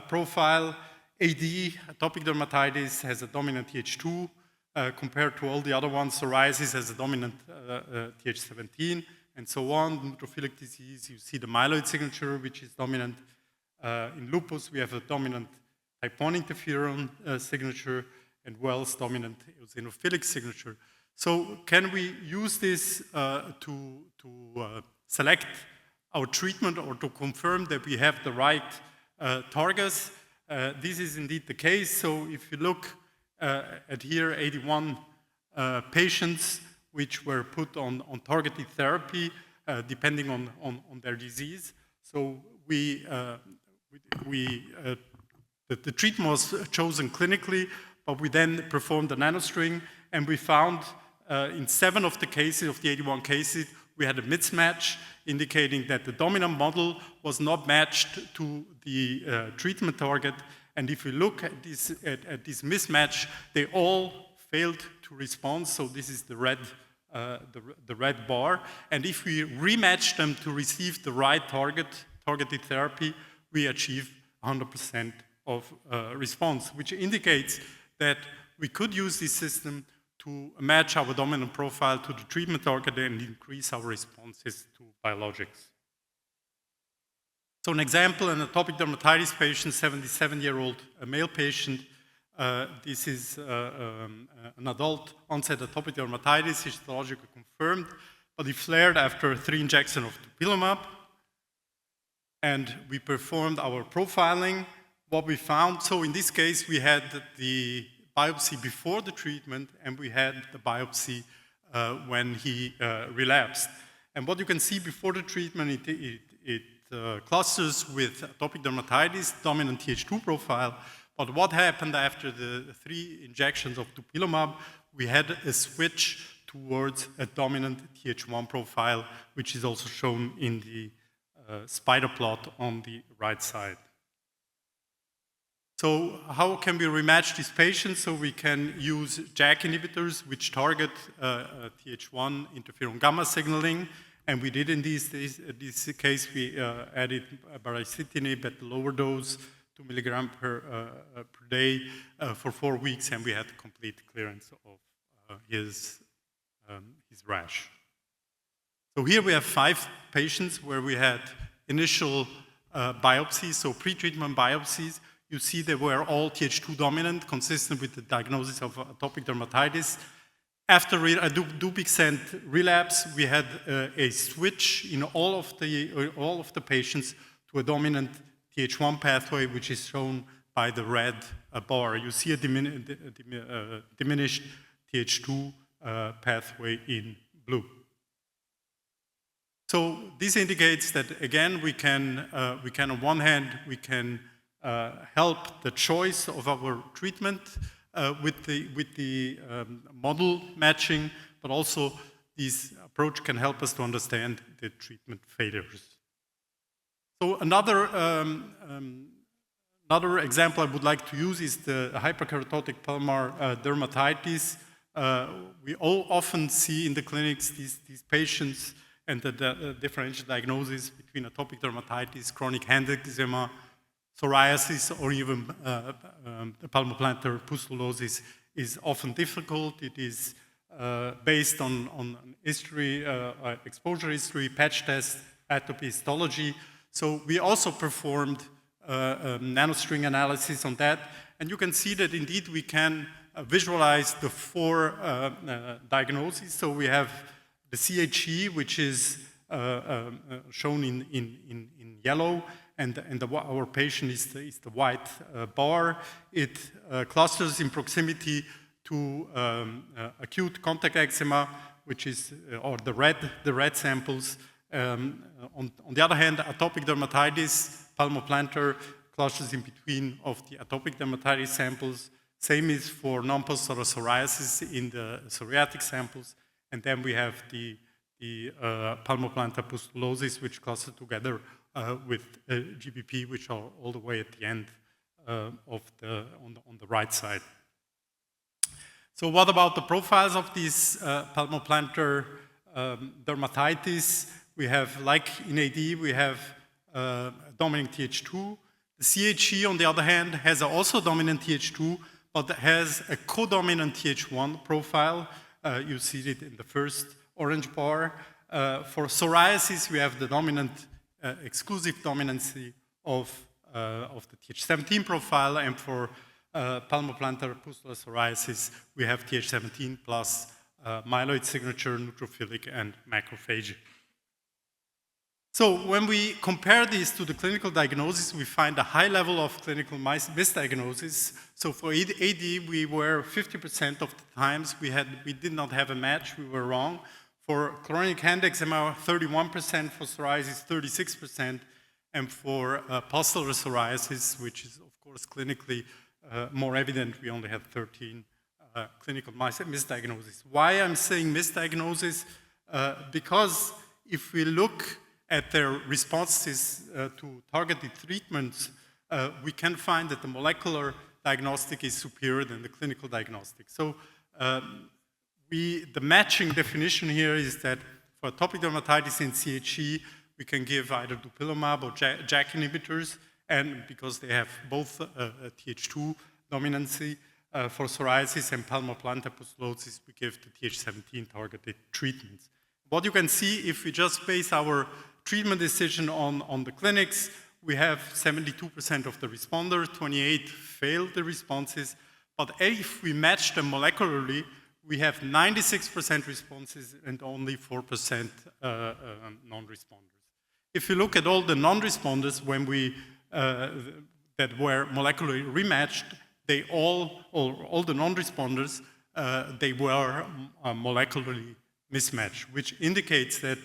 profile. AD, atopic dermatitis, has a dominant Th2 compared to all the other ones. Psoriasis has a dominant Th17 and so on. Neutrophilic disease, you see the myeloid signature, which is dominant. In lupus, we have a dominant type 1 interferon signature, and Wells dominant eosinophilic signature. So can we use this to select our treatment or to confirm that we have the right targets? This is indeed the case. So if you look at here, 81 patients which were put on targeted therapy depending on their disease. So the treatment was chosen clinically, but we then performed a nanostring, and we found in 7 of the cases, of the 81 cases, we had a mismatch, indicating that the dominant model was not matched to the treatment target. And if we look at this mismatch, they all failed to respond. So this is the red bar. And if we rematch them to receive the right targeted therapy, we achieve 100% of response, which indicates that we could use this system to match our dominant profile to the treatment target and increase our responses to biologics. So an example, an atopic dermatitis patient, 77-year-old male patient. This is an adult onset atopic dermatitis, histologically confirmed, but he flared after 3 injections of dupilumab. And we performed our profiling. What we found, so in this case, we had the biopsy before the treatment, and we had the biopsy when he relapsed. And what you can see before the treatment, it clusters with atopic dermatitis, dominant Th2 profile. But what happened after the 3 injections of dupilumab? We had a switch towards a dominant Th1 profile, which is also shown in the spider plot on the right side. So how can we rematch these patients? So we can use JAK inhibitors, which target Th1 interferon gamma signaling. And we did in this case, we added baricitinib at the lower dose, 2 milligrams per day for 4 weeks, and we had complete clearance of his rash. So here we have 5 patients where we had initial biopsies, so pre-treatment biopsies. You see they were all Th2 dominant, consistent with the diagnosis of atopic dermatitis. After a Dupixent relapse, we had a switch in all of the patients to a dominant Th1 pathway, which is shown by the red bar. You see a diminished Th2 pathway in blue. So this indicates that, again, we can on one hand, we can help the choice of our treatment with the model matching, but also this approach can help us to understand the treatment failures. So another Another example I would like to use is the hyperkeratotic palmar dermatitis. We all often see in the clinics these patients and the differential diagnosis between atopic dermatitis, chronic hand eczema, psoriasis, or even palmoplantar pustulosis is often difficult. It is based on history, exposure history, patch test, atopy histology. So we also performed nanostring analysis on that, and you can see that indeed we can visualize the four diagnoses. So we have the CHE, which is shown in yellow, and our patient is the white bar. It clusters in proximity to acute contact eczema, which is, or the red samples. On the other hand, atopic dermatitis, palmoplantar clusters in between of the atopic dermatitis samples. Same is for non-postural psoriasis in the psoriatic samples. And then we have the palmoplantar pustulosis, which cluster together with GBP, which are all the way at the end on the right side. So what about the profiles of these palmoplantar dermatitis? We have, like in AD, we have dominant Th2. The CHE, on the other hand, has also dominant Th2, but has a co-dominant Th1 profile. You see it in the first orange bar. For psoriasis, we have the dominant, exclusive dominancy of the Th17 profile, and for palmoplantar pustular psoriasis, we have Th17 plus myeloid signature, neutrophilic, and macrophagic. So when we compare these to the clinical diagnosis, we find a high level of clinical misdiagnosis. So for AD, we were 50% of the times we did not have a match, we were wrong. For chronic hand eczema, 31%, for psoriasis, 36%, and for pustular psoriasis, which is of course clinically more evident, we only had 13 clinical misdiagnoses. Why I'm saying misdiagnosis? Because if we look at their responses to targeted treatments, we can find that the molecular diagnostic is superior than the clinical diagnostic. So the matching definition here is that for atopic dermatitis and CHE, we can give either dupilumab or JAK inhibitors, and because they have both Th2 dominancy, for psoriasis and palmoplantar pustulosis, we give the Th17 targeted treatments. What you can see, if we just base our treatment decision on the clinics, we have 72% of the responders, 28 failed the responses, but if we match them molecularly, we have 96% responses and only 4% non-responders. If you look at all the non-responders when that were molecularly rematched, all the non-responders, they were molecularly mismatched, which indicates that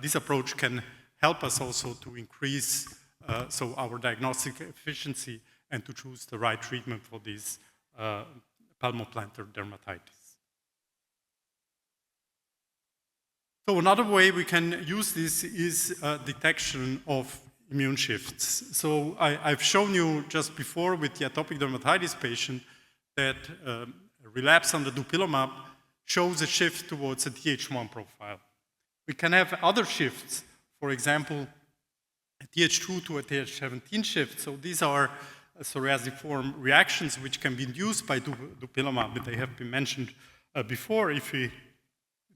this approach can help us also to increase our diagnostic efficiency and to choose the right treatment for this palmoplantar dermatitis. So another way we can use this is detection of immune shifts. So I've shown you just before with the atopic dermatitis patient that relapse on the dupilumab shows a shift towards a Th1 profile. We can have other shifts, for example, a Th2 to a Th17 shift. So these are psoriasiform reactions which can be induced by dupilumab. They have been mentioned before. If we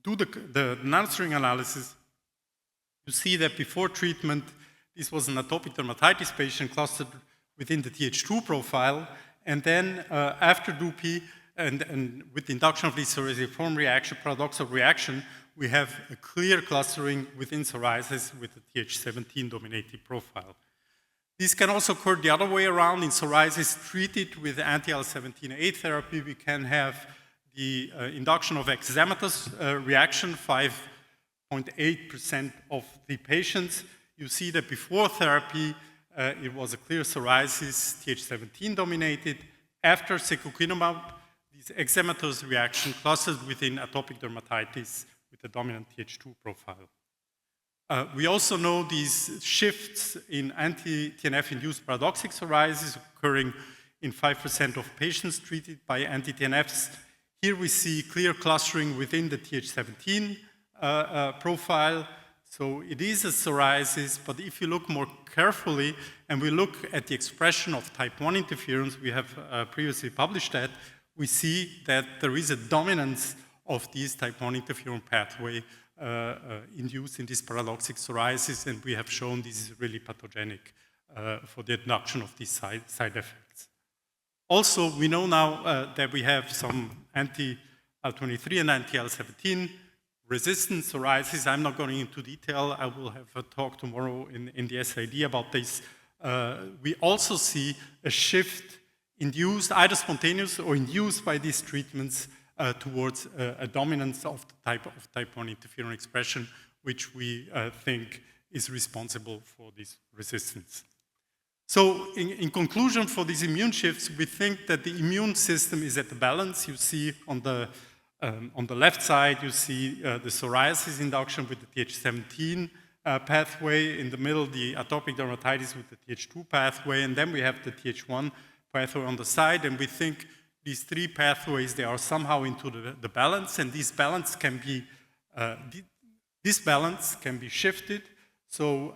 do the nanostring analysis, you see that before treatment, this was an atopic dermatitis patient clustered within the Th2 profile, and then after dupi and with the induction of this psoriasiform reaction, paradoxal reaction, we have a clear clustering within psoriasis with the Th17 dominated profile. This can also occur the other way around. In psoriasis treated with anti-IL-17A therapy, we can have the induction of eczematous reaction, 5.8% of the patients. You see that before therapy, it was a clear psoriasis, Th17 dominated. After secukinumab, this eczematous reaction clustered within atopic dermatitis with a dominant Th2 profile. We also know these shifts in anti-TNF-induced paradoxic psoriasis occurring in 5% of patients treated by anti-TNFs. Here we see clear clustering within the Th17 profile. So it is a psoriasis, but if you look more carefully and we look at the expression of type 1 interferons, we have previously published that, we see that there is a dominance of these type 1 interferon pathway induced in this paradoxic psoriasis, and we have shown this is really pathogenic for the induction of these side effects. Also, we know now that we have some anti-IL-23 and anti-IL-17 resistant psoriasis. I'm not going into detail. I will have a talk tomorrow in the SID about this. We also see a shift induced, either spontaneous or induced by these treatments towards a dominance of the type 1 interferon expression, which we think is responsible for this resistance. So in conclusion, for these immune shifts, we think that the immune system is at the balance. You see on the left side, you see the psoriasis induction with the Th17 pathway. In the middle, the atopic dermatitis with the Th2 pathway. And then we have the Th1 pathway on the side. And we think these three pathways, they are somehow into the balance. And this balance can be shifted. So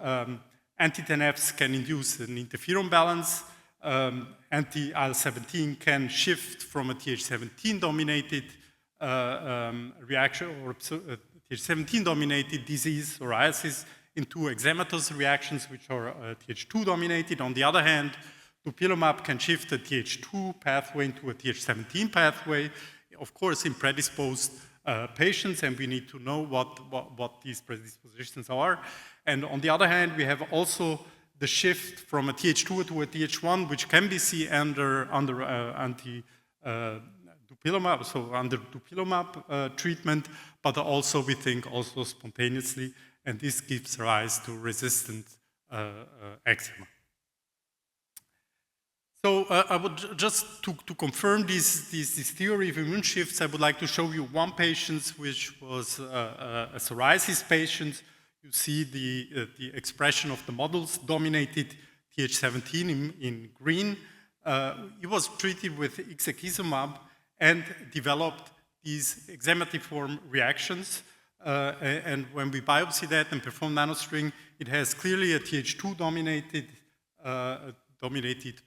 anti-TNFs can induce an interferon balance. Anti-IL-17 can shift from a Th17-dominated reaction or Th17-dominated disease, psoriasis, into eczematous reactions, which are Th2-dominated. On the other hand, dupilumab can shift the Th2 pathway into a Th17 pathway, of course, in predisposed patients, and we need to know what these predispositions are. And on the other hand, we have also the shift from a Th2 to a Th1, which can be seen under dupilumab, so under dupilumab treatment, but also we think also spontaneously, and this gives rise to resistant eczema. So I would just to confirm this theory of immune shifts, I would like to show you one patient which was a psoriasis patient. You see the expression of the models dominated Th17 in green. He was treated with ixekizumab and developed these eczematiform reactions. And when we biopsy that and perform nanostring, it has clearly a Th2 dominated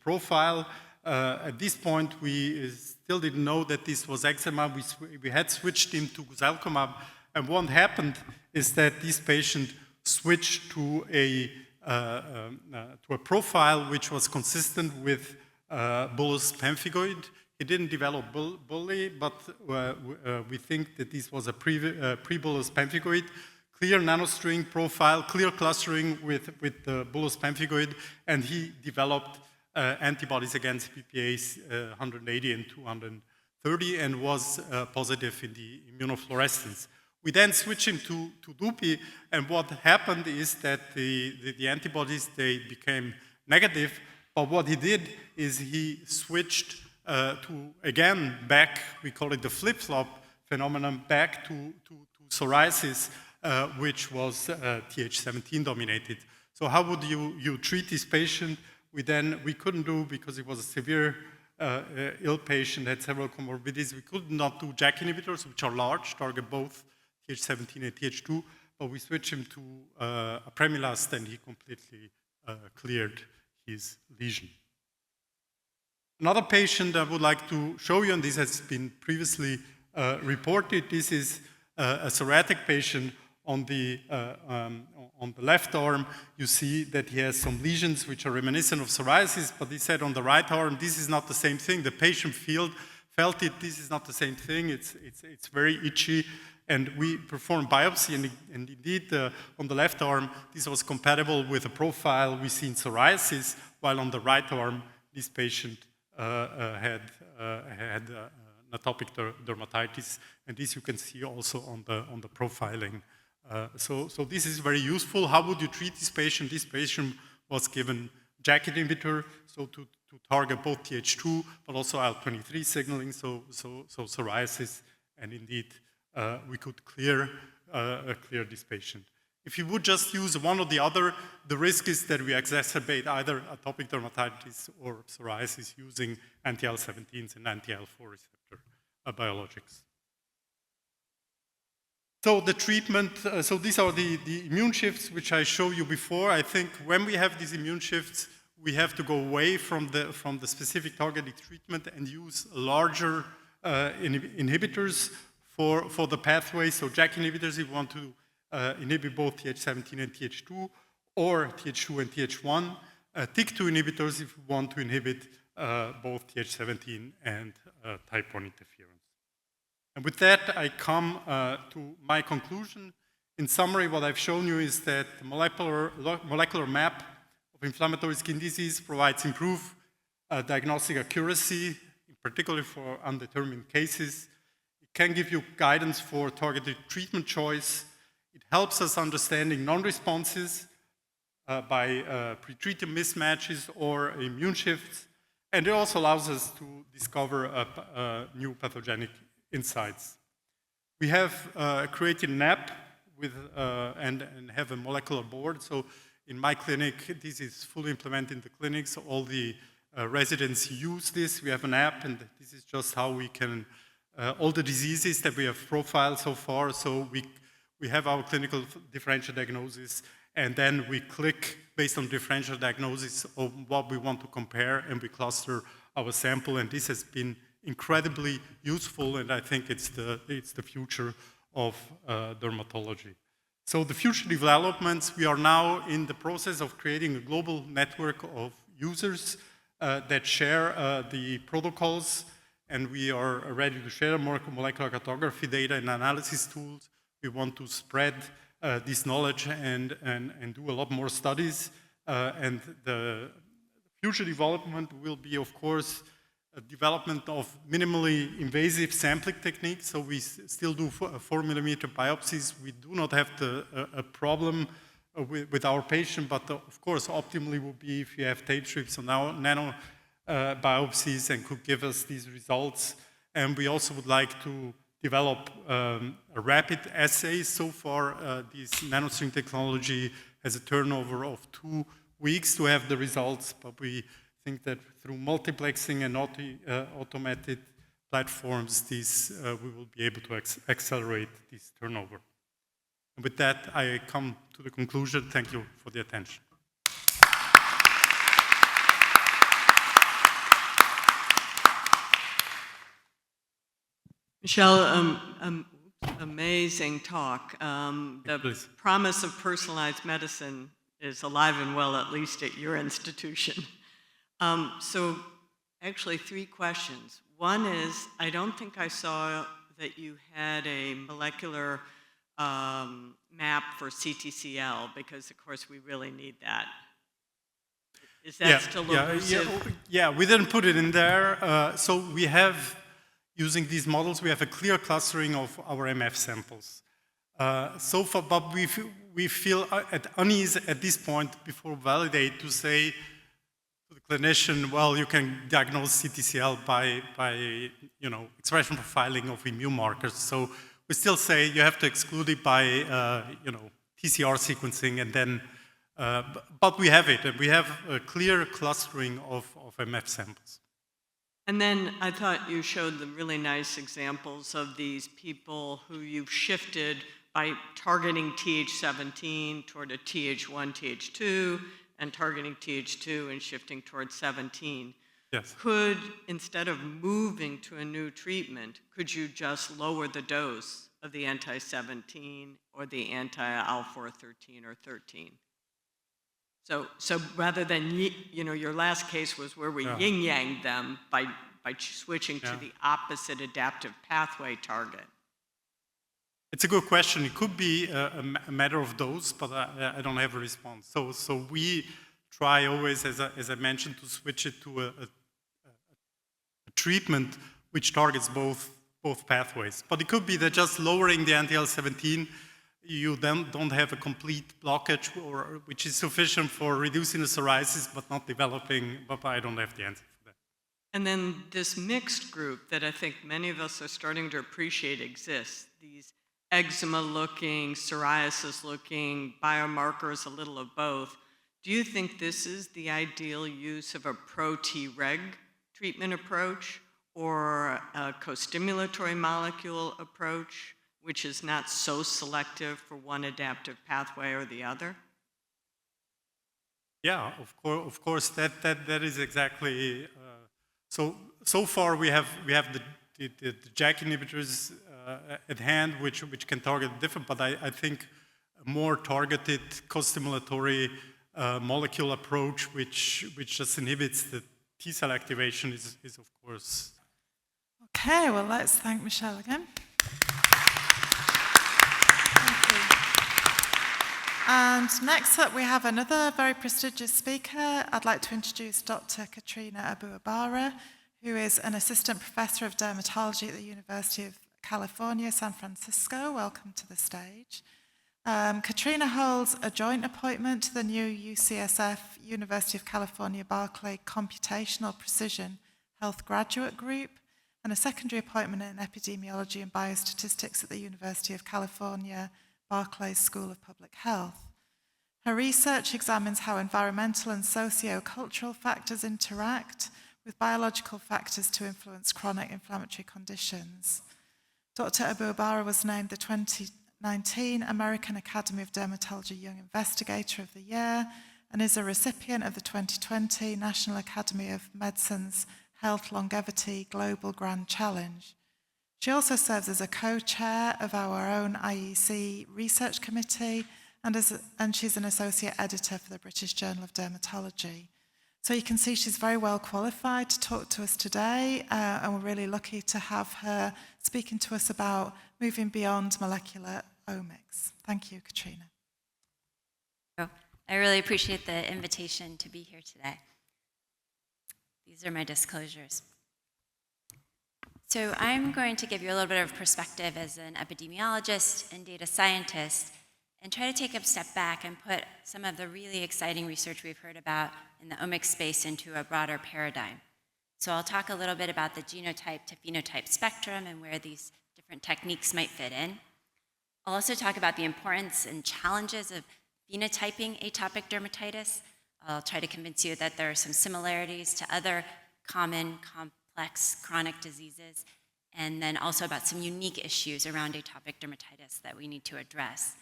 profile. At this point, we still didn't know that this was eczema. We had switched him to guselkumab, and what happened is that this patient switched to a profile which was consistent with bullous pemphigoid. He didn't develop bully, but we think that this was a pre-bullous pemphigoid. Clear nanostring profile, clear clustering with the bullous pemphigoid, and he developed antibodies against PPAs 180 and 230 and was positive in the immunofluorescence. We then switched him to Dupi, and what happened is that the antibodies, they became negative, but what he did is he switched to, again, back, we call it the flip-flop phenomenon, back to psoriasis, which was Th17 dominated. So how would you treat this patient? We couldn't do, because he was a severe ill patient, had several comorbidities, we could not do JAK inhibitors, which are large, target both Th17 and Th2, but we switched him to apremilast, and he completely cleared his lesion. Another patient I would like to show you, and this has been previously reported, this is a psoriatic patient. On the left arm, you see that he has some lesions which are reminiscent of psoriasis, but he said on the right arm, this is not the same thing. The patient felt it, this is not the same thing, it's very itchy, and we performed biopsy, and indeed, on the left arm, this was compatible with a profile we see in psoriasis, while on the right arm, this patient had atopic dermatitis, and this you can see also on the profiling. So this is very useful. How would you treat this patient? This patient was given JAK inhibitor, so to target both Th2, but also IL-23 signaling, so psoriasis, and indeed we could clear this patient. If you would just use one or the other, the risk is that we exacerbate either atopic dermatitis or psoriasis using anti-IL-17s and anti-IL-4 receptor biologics. So the treatment, so these are the immune shifts which I showed you before. I think when we have these immune shifts, we have to go away from the specific targeted treatment and use larger inhibitors for the pathway. So JAK inhibitors, if you want to inhibit both Th17 and Th2, or Th2 and Th1. TYK2 inhibitors, if you want to inhibit both Th17 and type 1 interference. And with that, I come to my conclusion. In summary, what I've shown you is that the molecular map of inflammatory skin disease provides improved diagnostic accuracy, particularly for undetermined cases. It can give you guidance for targeted treatment choice. It helps us understanding non-responses by pretreated mismatches or immune shifts. And it also allows us to discover new pathogenic insights. We have created an app with, and have a molecular board. So in my clinic, this is fully implemented in the clinic. So all the residents use this. We have an app, and this is just how we can, all the diseases that we have profiled so far. So we have our clinical differential diagnosis, and then we click based on differential diagnosis of what we want to compare, and we cluster our sample. And this has been incredibly useful, and I think it's the future of dermatology. So the future developments, we are now in the process of creating a global network of users that share the protocols, and we are ready to share more molecular cartography data and analysis tools. We want to spread this knowledge and do a lot more studies. And the future development will be, of course, a development of minimally invasive sampling techniques. So we still do 4mm biopsies. We do not have a problem with our patient, but of course, optimally would be if you have tape strips or nano biopsies and could give us these results. And we also would like to develop a rapid assay. So far, this nanostring technology has a turnover of 2 weeks to have the results, but we think that through multiplexing and automated platforms, we will be able to accelerate this turnover. And with that, I come to the conclusion. Thank you for the attention. Michel, amazing talk. The promise of personalized medicine is alive and well, at least at your institution. So actually 3 questions. One is, I don't think I saw that you had a molecular map for CTCL, because of course we really need that. Is that still elusive? Yeah, we didn't put it in there. So we have, using these models, we have a clear clustering of our MF samples. So far, but we feel at unease at this point before validate to say to the clinician, well, you can diagnose CTCL by expression profiling of immune markers. So we still say you have to exclude it by TCR sequencing, and then, but we have it, and we have a clear clustering of MF samples. And then I thought you showed the really nice examples of these people who you've shifted by targeting Th17 toward a Th1, Th2, and targeting Th2 and shifting towards 17. Yes. Could, instead of moving to a new treatment, could you just lower the dose of the anti-17 or the anti-IL-4/13 or 13? So rather than, your last case was where we yin-yang them by switching to the opposite adaptive pathway target. It's a good question. It could be a matter of dose, but I don't have a response. So we try always, as I mentioned, to switch it to a treatment which targets both pathways. But it could be that just lowering the anti-IL-17, you then don't have a complete blockage, which is sufficient for reducing the psoriasis, but not developing, but I don't have the answer for that. And then this mixed group that I think many of us are starting to appreciate exists, these eczema-looking, psoriasis-looking, biomarkers, a little of both. Do you think this is the ideal use of a pro-Treg treatment approach or a co-stimulatory molecule approach, which is not so selective for one adaptive pathway or the other? Yeah, of course, that is exactly. So far we have the JAK inhibitors at hand, which can target different, but I think a more targeted co-stimulatory molecule approach, which just inhibits the T cell activation, is of course. Okay, well, let's thank Michelle again. And next up, we have another very prestigious speaker. I'd like to introduce Dr. Katrina Abu-Abara, who is an assistant professor of dermatology at the University of California, San Francisco. Welcome to the stage. Katrina holds a joint appointment to the new UCSF, University of California, Berkeley Computational Precision Health Graduate Group, and a secondary appointment in epidemiology and biostatistics at the University of California, Berkeley's School of Public Health. Her research examines how environmental and socio-cultural factors interact with biological factors to influence chronic inflammatory conditions. Dr. Abu-Abara was named the 2019 American Academy of Dermatology Young Investigator of the Year and is a recipient of the 2020 National Academy of Medicine's Health Longevity Global Grand Challenge. She also serves as a co-chair of our own IEC research committee and she's an associate editor for the British Journal of Dermatology. So you can see she's very well qualified to talk to us today, and we're really lucky to have her speaking to us about moving beyond molecular omics. Thank you, Katrina. I really appreciate the invitation to be here today. These are my disclosures. So I'm going to give you a little bit of perspective as an epidemiologist and data scientist and try to take a step back and put some of the really exciting research we've heard about in the omics space into a broader paradigm. So I'll talk a little bit about the genotype to phenotype spectrum and where these different techniques might fit in. I'll also talk about the importance and challenges of phenotyping atopic dermatitis. I'll try to convince you that there are some similarities to other common complex chronic diseases, and then also about some unique issues around atopic dermatitis that we need to address.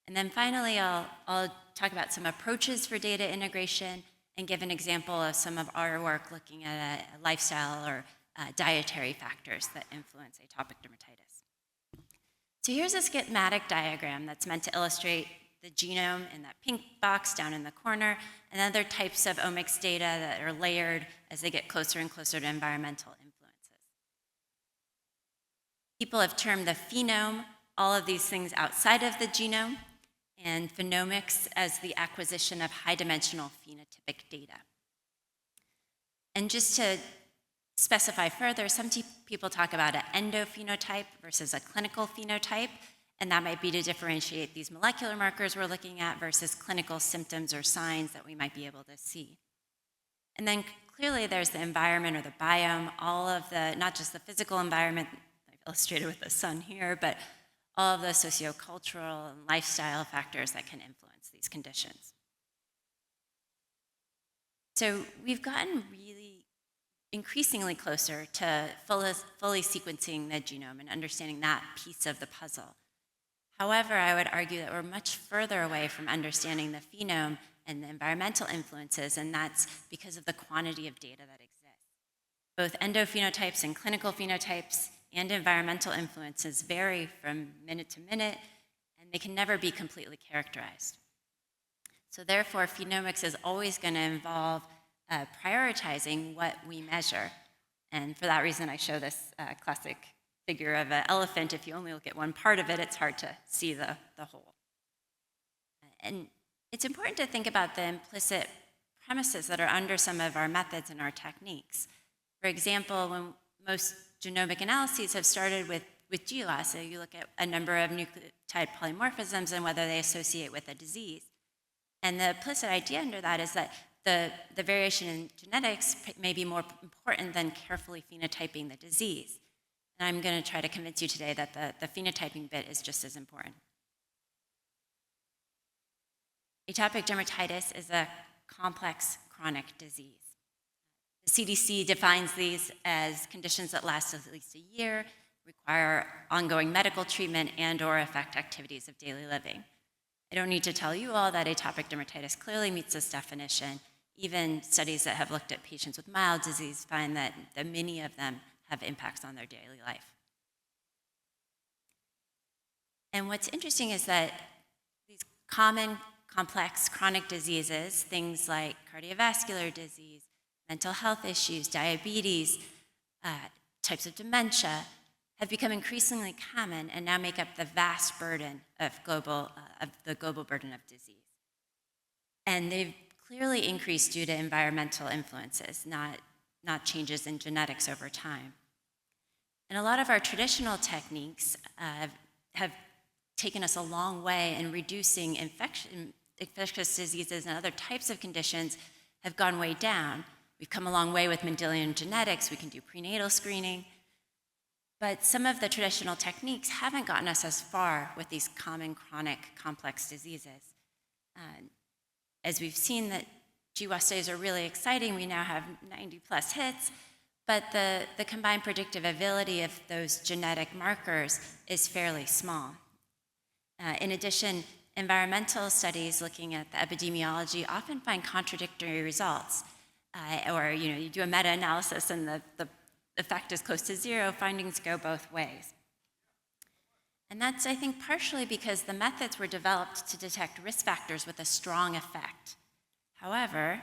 And then finally, I'll talk about some approaches for data integration and give an example of some of our work looking at a lifestyle or dietary factors that influence atopic dermatitis. So here's a schematic diagram that's meant to illustrate the genome in that pink box down in the corner, and other types of omics data that are layered as they get closer and closer to environmental influences. People have termed the phenome all of these things outside of the genome, and phenomics as the acquisition of high-dimensional phenotypic data. And just to specify further, some people talk about an endophenotype versus a clinical phenotype, and that might be to differentiate these molecular markers we're looking at versus clinical symptoms or signs that we might be able to see. And then clearly there's the environment or the biome, all of the, not just the physical environment, I've illustrated with the sun here, but all of the sociocultural and lifestyle factors that can influence these conditions. So we've gotten really increasingly closer to fully sequencing the genome and understanding that piece of the puzzle. However, I would argue that we're much further away from understanding the phenome and the environmental influences, and that's because of the quantity of data that exists. Both endophenotypes and clinical phenotypes and environmental influences vary from minute to minute, and they can never be completely characterized. So therefore, phenomics is always going to involve prioritizing what we measure. And for that reason, I show this classic figure of an elephant. If you only look at one part of it, it's hard to see the whole. And it's important to think about the implicit premises that are under some of our methods and our techniques. For example, when most genomic analyses have started with GWAS, so you look at a number of nucleotide polymorphisms and whether they associate with a disease. And the implicit idea under that is that the variation in genetics may be more important than carefully phenotyping the disease. And I'm going to try to convince you today that the phenotyping bit is just as important. Atopic dermatitis is a complex chronic disease. The CDC defines these as conditions that last at least a year, require ongoing medical treatment, and/or affect activities of daily living. I don't need to tell you all that atopic dermatitis clearly meets this definition. Even studies that have looked at patients with mild disease find that many of them have impacts on their daily life. And what's interesting is that these common complex chronic diseases, things like cardiovascular disease, mental health issues, diabetes, types of dementia, have become increasingly common and now make up the vast burden of the global burden of disease. And they've clearly increased due to environmental influences, not changes in genetics over time. And a lot of our traditional techniques have taken us a long way in reducing infectious diseases and other types of conditions have gone way down. We've come a long way with Mendelian genetics. We can do prenatal screening. But some of the traditional techniques haven't gotten us as far with these common chronic complex diseases. As we've seen that GWAS studies are really exciting, we now have 90 plus hits, but the combined predictive ability of those genetic markers is fairly small. In addition, environmental studies looking at the epidemiology often find contradictory results. Or you do a meta-analysis and the effect is close to zero, findings go both ways. And that's, I think, partially because the methods were developed to detect risk factors with a strong effect. However,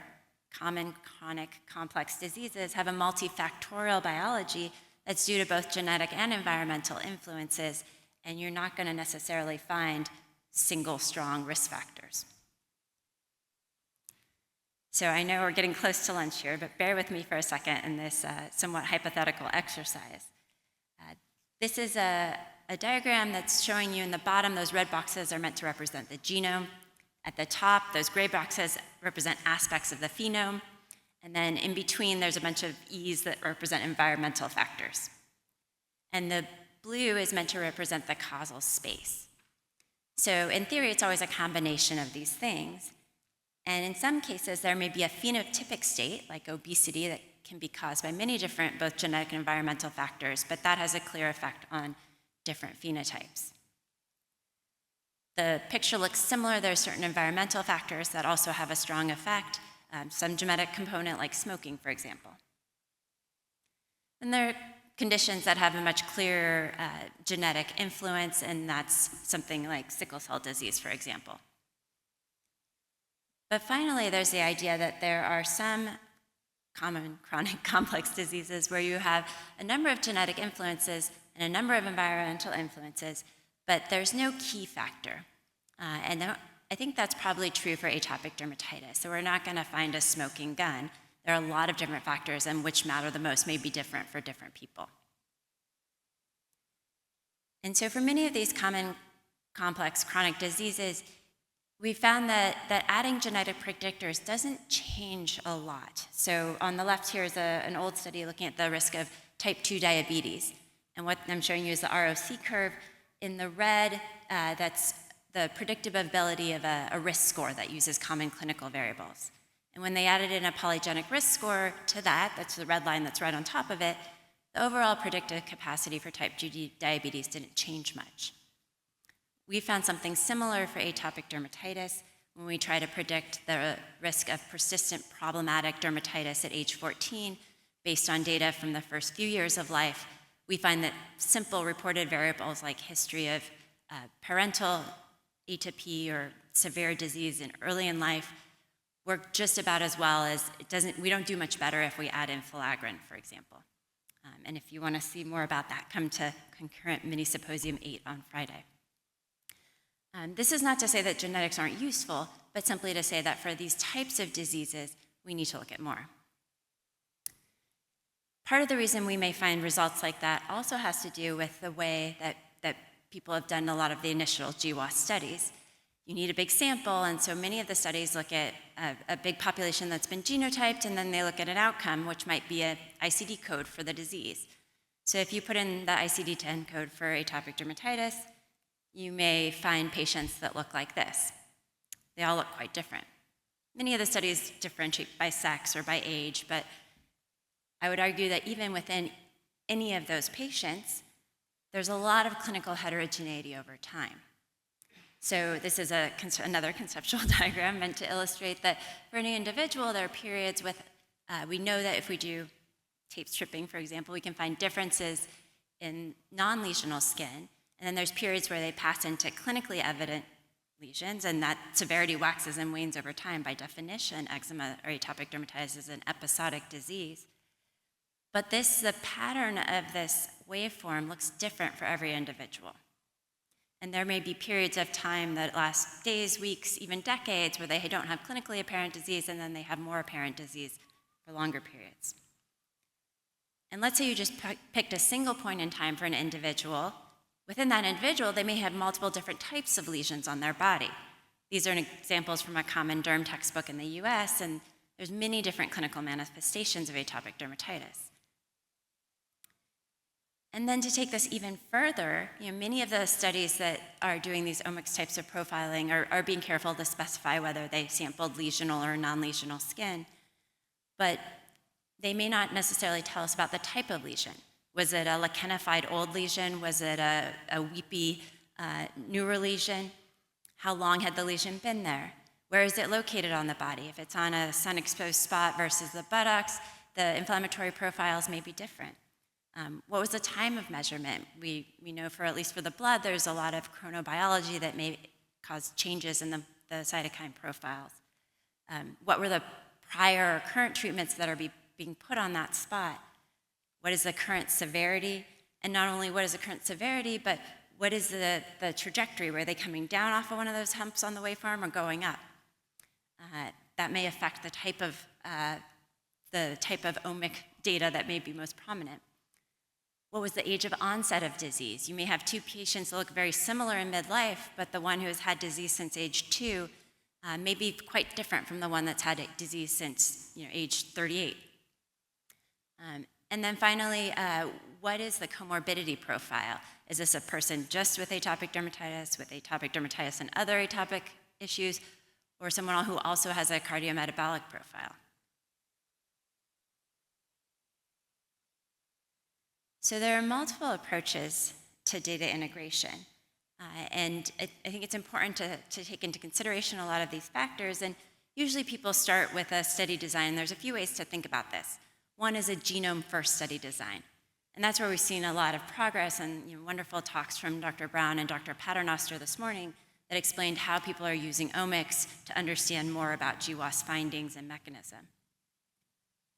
common chronic complex diseases have a multifactorial biology that's due to both genetic and environmental influences, and you're not going to necessarily find single strong risk factors. So I know we're getting close to lunch here, but bear with me for a second in this somewhat hypothetical exercise. This is a diagram that's showing you in the bottom, those red boxes are meant to represent the genome. At the top, those gray boxes represent aspects of the phenome. And then in between, there's a bunch of E's that represent environmental factors. And the blue is meant to represent the causal space. So in theory, it's always a combination of these things. And in some cases, there may be a phenotypic state, like obesity, that can be caused by many different, both genetic and environmental factors, but that has a clear effect on different phenotypes. The picture looks similar. There are certain environmental factors that also have a strong effect, some genetic component like smoking, for example. And there are conditions that have a much clearer genetic influence, and that's something like sickle cell disease, for example. But finally, there's the idea that there are some common chronic complex diseases where you have a number of genetic influences and a number of environmental influences, but there's no key factor. And I think that's probably true for atopic dermatitis. So we're not going to find a smoking gun. There are a lot of different factors, and which matter the most may be different for different people. And so for many of these common complex chronic diseases, we found that adding genetic predictors doesn't change a lot. So on the left here is an old study looking at the risk of type 2 diabetes. And what I'm showing you is the ROC curve. In the red, that's the predictive ability of a risk score that uses common clinical variables. And when they added in a polygenic risk score to that, that's the red line that's right on top of it, the overall predictive capacity for type 2 diabetes didn't change much. We found something similar for atopic dermatitis when we try to predict the risk of persistent problematic dermatitis at age 14 based on data from the first few years of life. We find that simple reported variables like history of parental atopy or severe disease early in life work just about as well as we don't do much better if we add in filaggrin, for example. And if you want to see more about that, come to concurrent mini Symposium 8 on Friday. This is not to say that genetics aren't useful, but simply to say that for these types of diseases, we need to look at more. Part of the reason we may find results like that also has to do with the way that people have done a lot of the initial GWAS studies. You need a big sample, and so many of the studies look at a big population that's been genotyped, and then they look at an outcome, which might be an ICD code for the disease. So if you put in the ICD-10 code for atopic dermatitis, you may find patients that look like this. They all look quite different. Many of the studies differentiate by sex or by age, but I would argue that even within any of those patients, there's a lot of clinical heterogeneity over time. So this is another conceptual diagram meant to illustrate that for any individual, there are periods with, we know that if we do tape stripping, for example, we can find differences in non-lesional skin, and then there's periods where they pass into clinically evident lesions, and that severity waxes and wanes over time. By definition, eczema or atopic dermatitis is an episodic disease. But the pattern of this waveform looks different for every individual. And there may be periods of time that last days, weeks, even decades, where they don't have clinically apparent disease, and then they have more apparent disease for longer periods. And let's say you just picked a single point in time for an individual. Within that individual, they may have multiple different types of lesions on their body. These are examples from a common derm textbook in the US, and there's many different clinical manifestations of atopic dermatitis. And then to take this even further, many of the studies that are doing these omics types of profiling are being careful to specify whether they sampled lesional or non-lesional skin, but they may not necessarily tell us about the type of lesion. Was it a lichenified old lesion? Was it a weepy newer lesion? How long had the lesion been there? Where is it located on the body? If it's on a sun-exposed spot versus the buttocks, the inflammatory profiles may be different. What was the time of measurement? We know at least for the blood, there's a lot of chronobiology that may cause changes in the cytokine profiles. What were the prior or current treatments that are being put on that spot? What is the current severity? And not only what is the current severity, but what is the trajectory? Were they coming down off of one of those humps on the waveform or going up? That may affect the type of omic data that may be most prominent. What was the age of onset of disease? You may have two patients that look very similar in midlife, but the one who has had disease since age 2 may be quite different from the one that's had disease since age 38. And then finally, what is the comorbidity profile? Is this a person just with atopic dermatitis and other atopic issues, or someone who also has a cardiometabolic profile? So there are multiple approaches to data integration, and I think it's important to take into consideration a lot of these factors, and usually people start with a study design. There's a few ways to think about this. One is a genome-first study design, and that's where we've seen a lot of progress and wonderful talks from Dr. Brown and Dr. Paternoster this morning that explained how people are using omics to understand more about GWAS findings and mechanism.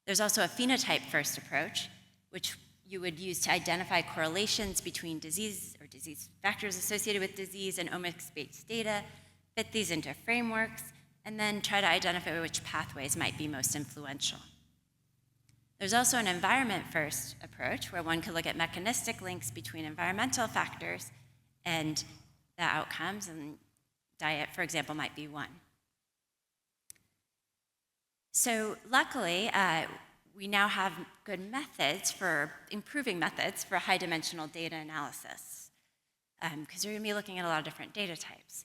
There's also a phenotype-first approach, which you would use to identify correlations between disease or disease factors associated with disease and omics-based data, fit these into frameworks, and then try to identify which pathways might be most influential. There's also an environment-first approach where one could look at mechanistic links between environmental factors and the outcomes, and diet, for example, might be one. So luckily, we now have good improving methods for high-dimensional data analysis, because you're going to be looking at a lot of different data types.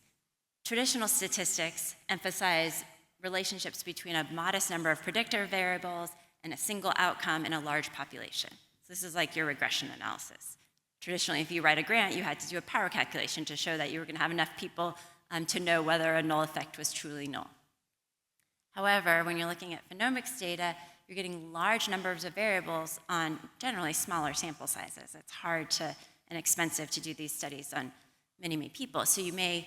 Traditional statistics emphasize relationships between a modest number of predictor variables and a single outcome in a large population. So this is like your regression analysis. Traditionally, if you write a grant, you had to do a power calculation to show that you were going to have enough people to know whether a null effect was truly null. However, when you're looking at phenomics data, you're getting large numbers of variables on generally smaller sample sizes. It's hard and expensive to do these studies on many, many people. So you may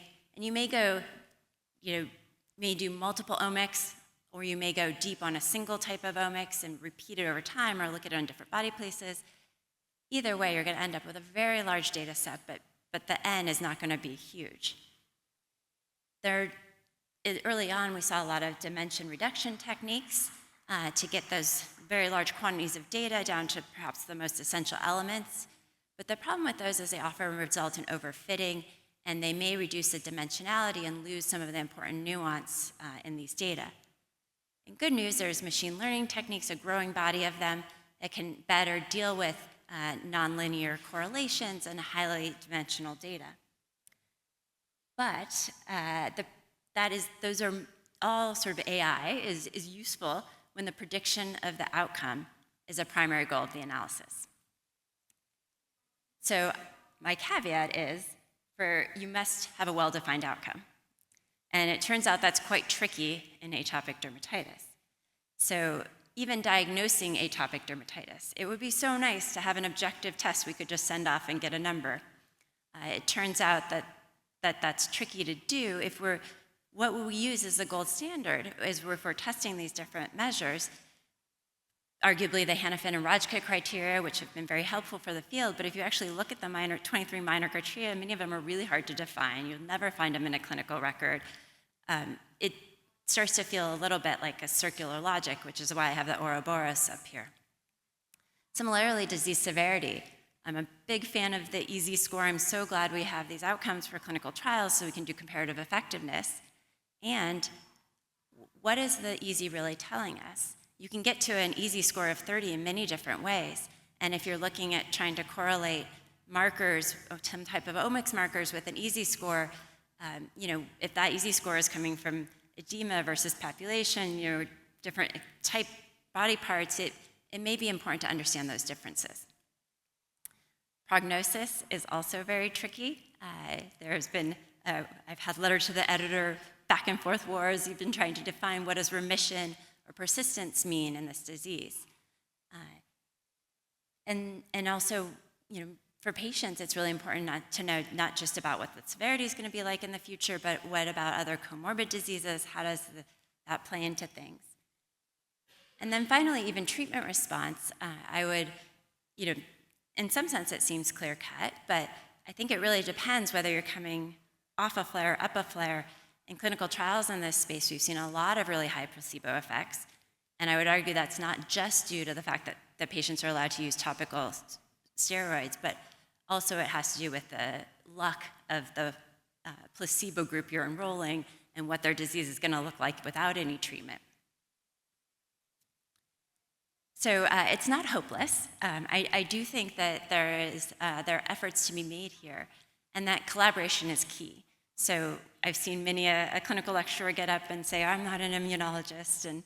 do multiple omics, or you may go deep on a single type of omics and repeat it over time, or look at it on different body places. Either way, you're going to end up with a very large data set, but the N is not going to be huge. Early on, we saw a lot of dimension reduction techniques to get those very large quantities of data down to perhaps the most essential elements. But the problem with those is they often result in overfitting, and they may reduce the dimensionality and lose some of the important nuance in these data. In good news, there's machine learning techniques, a growing body of them, that can better deal with nonlinear correlations and highly dimensional data. But those are all sort of AI is useful when the prediction of the outcome is a primary goal of the analysis. So my caveat is you must have a well-defined outcome. And it turns out that's quite tricky in atopic dermatitis. So even diagnosing atopic dermatitis, it would be so nice to have an objective test we could just send off and get a number. It turns out that's tricky to do what we use as the gold standard is if we're testing these different measures, arguably the Hannafin and Rajka criteria, which have been very helpful for the field, but if you actually look at the 23 minor criteria, many of them are really hard to define. You'll never find them in a clinical record. It starts to feel a little bit like a circular logic, which is why I have the Ouroboros up here. Similarly, disease severity. I'm a big fan of the EASI score. I'm so glad we have these outcomes for clinical trials so we can do comparative effectiveness. And what is the EASI really telling us? You can get to an EASI score of 30 in many different ways. And if you're looking at trying to correlate markers, some type of omics markers with an EASI score, if that EASI score is coming from edema versus population, different type body parts, it may be important to understand those differences. Prognosis is also very tricky. I've had letters to the editor, back and forth wars. You've been trying to define what does remission or persistence mean in this disease. And also, for patients, it's really important to know not just about what the severity is going to be like in the future, but what about other comorbid diseases? How does that play into things? And then finally, even treatment response, I would, in some sense it seems clear-cut, but I think it really depends whether you're coming off a flare, up a flare. In clinical trials in this space, we've seen a lot of really high placebo effects, and I would argue that's not just due to the fact that the patients are allowed to use topical steroids, but also it has to do with the luck of the placebo group you're enrolling and what their disease is going to look like without any treatment. So it's not hopeless. I do think that there are efforts to be made here, and that collaboration is key. So I've seen many a clinical lecturer get up and say, I'm not an immunologist, and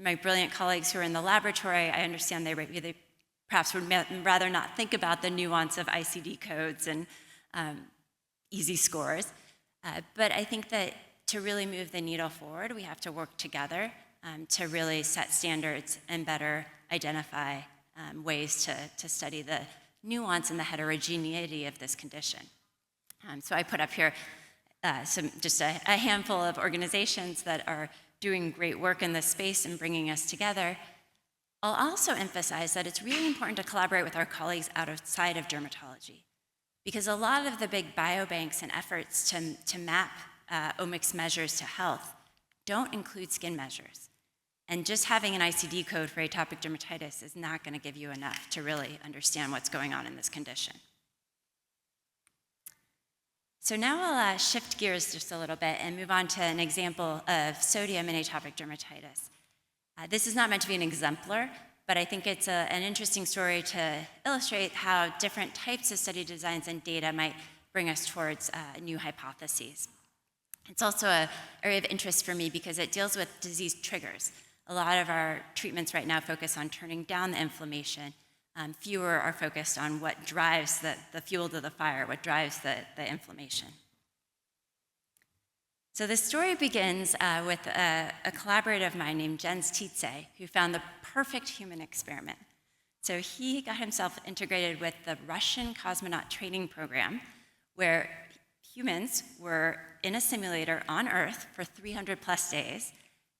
my brilliant colleagues who are in the laboratory, I understand they perhaps would rather not think about the nuance of ICD codes and EASI scores. But I think that to really move the needle forward, we have to work together to really set standards and better identify ways to study the nuance and the heterogeneity of this condition. So I put up here just a handful of organizations that are doing great work in this space and bringing us together. I'll also emphasize that it's really important to collaborate with our colleagues outside of dermatology, because a lot of the big biobanks and efforts to map omics measures to health don't include skin measures. And just having an ICD code for atopic dermatitis is not going to give you enough to really understand what's going on in this condition. So now I'll shift gears just a little bit and move on to an example of sodium in atopic dermatitis. This is not meant to be an exemplar, but I think it's an interesting story to illustrate how different types of study designs and data might bring us towards new hypotheses. It's also an area of interest for me because it deals with disease triggers. A lot of our treatments right now focus on turning down the inflammation. Fewer are focused on what drives the fuel to the fire, what drives the inflammation. So this story begins with a collaborator of mine named Jens Tietze, who found the perfect human experiment. So he got himself integrated with the Russian cosmonaut training program, where humans were in a simulator on Earth for 300 plus days,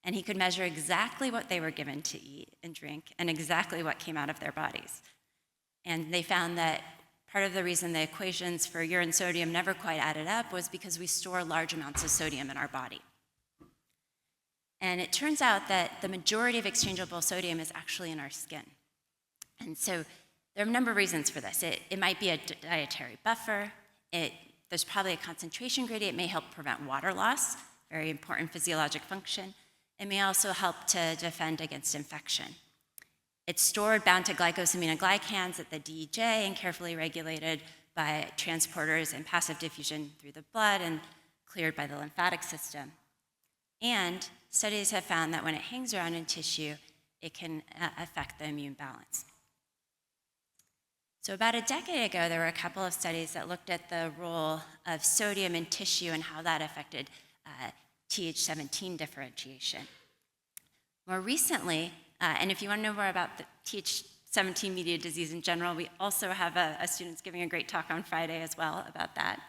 and he could measure exactly what they were given to eat and drink and exactly what came out of their bodies. And they found that part of the reason the equations for urine sodium never quite added up was because we store large amounts of sodium in our body. And it turns out that the majority of exchangeable sodium is actually in our skin. And so there are a number of reasons for this. It might be a dietary buffer. There's probably a concentration gradient. It may help prevent water loss, very important physiologic function. It may also help to defend against infection. It's stored bound to glycosaminoglycans at the DEJ and carefully regulated by transporters and passive diffusion through the blood and cleared by the lymphatic system. And studies have found that when it hangs around in tissue, it can affect the immune balance. So about a decade ago, there were a couple of studies that looked at the role of sodium in tissue and how that affected Th17 differentiation. More recently, and if you want to know more about the Th17-mediated disease in general, we also have a student's giving a great talk on Friday as well about that.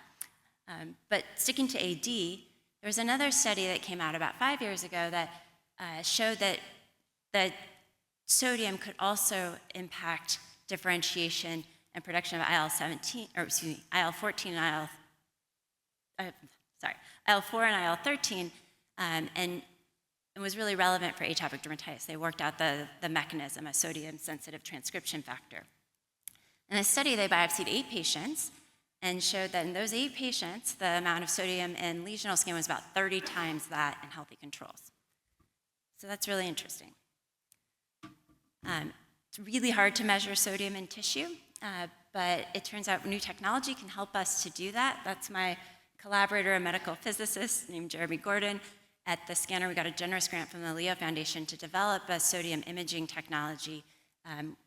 But sticking to AD, there was another study that came out about 5 years ago that showed that sodium could also impact differentiation and production of IL-17, or excuse me, IL-14 and IL-4 and IL-13, and it was really relevant for atopic dermatitis. They worked out the mechanism, a sodium-sensitive transcription factor. In this study, they biopsied 8 patients and showed that in those 8 patients, the amount of sodium in lesional skin was about 30 times that in healthy controls. So that's really interesting. It's really hard to measure sodium in tissue, but it turns out new technology can help us to do that. That's my collaborator, a medical physicist named Jeremy Gordon. At the scanner, we got a generous grant from the Leo Foundation to develop a sodium imaging technology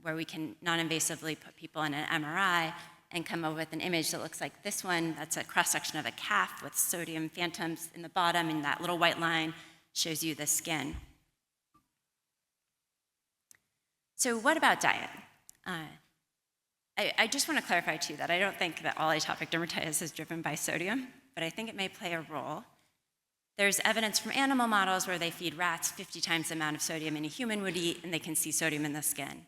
where we can non-invasively put people in an MRI and come up with an image that looks like this one. That's a cross-section of a calf with sodium phantoms in the bottom, and that little white line shows you the skin. So what about diet? I just want to clarify, too, that I don't think that all atopic dermatitis is driven by sodium, but I think it may play a role. There's evidence from animal models where they feed rats 50 times the amount of sodium any human would eat, and they can see sodium in the skin.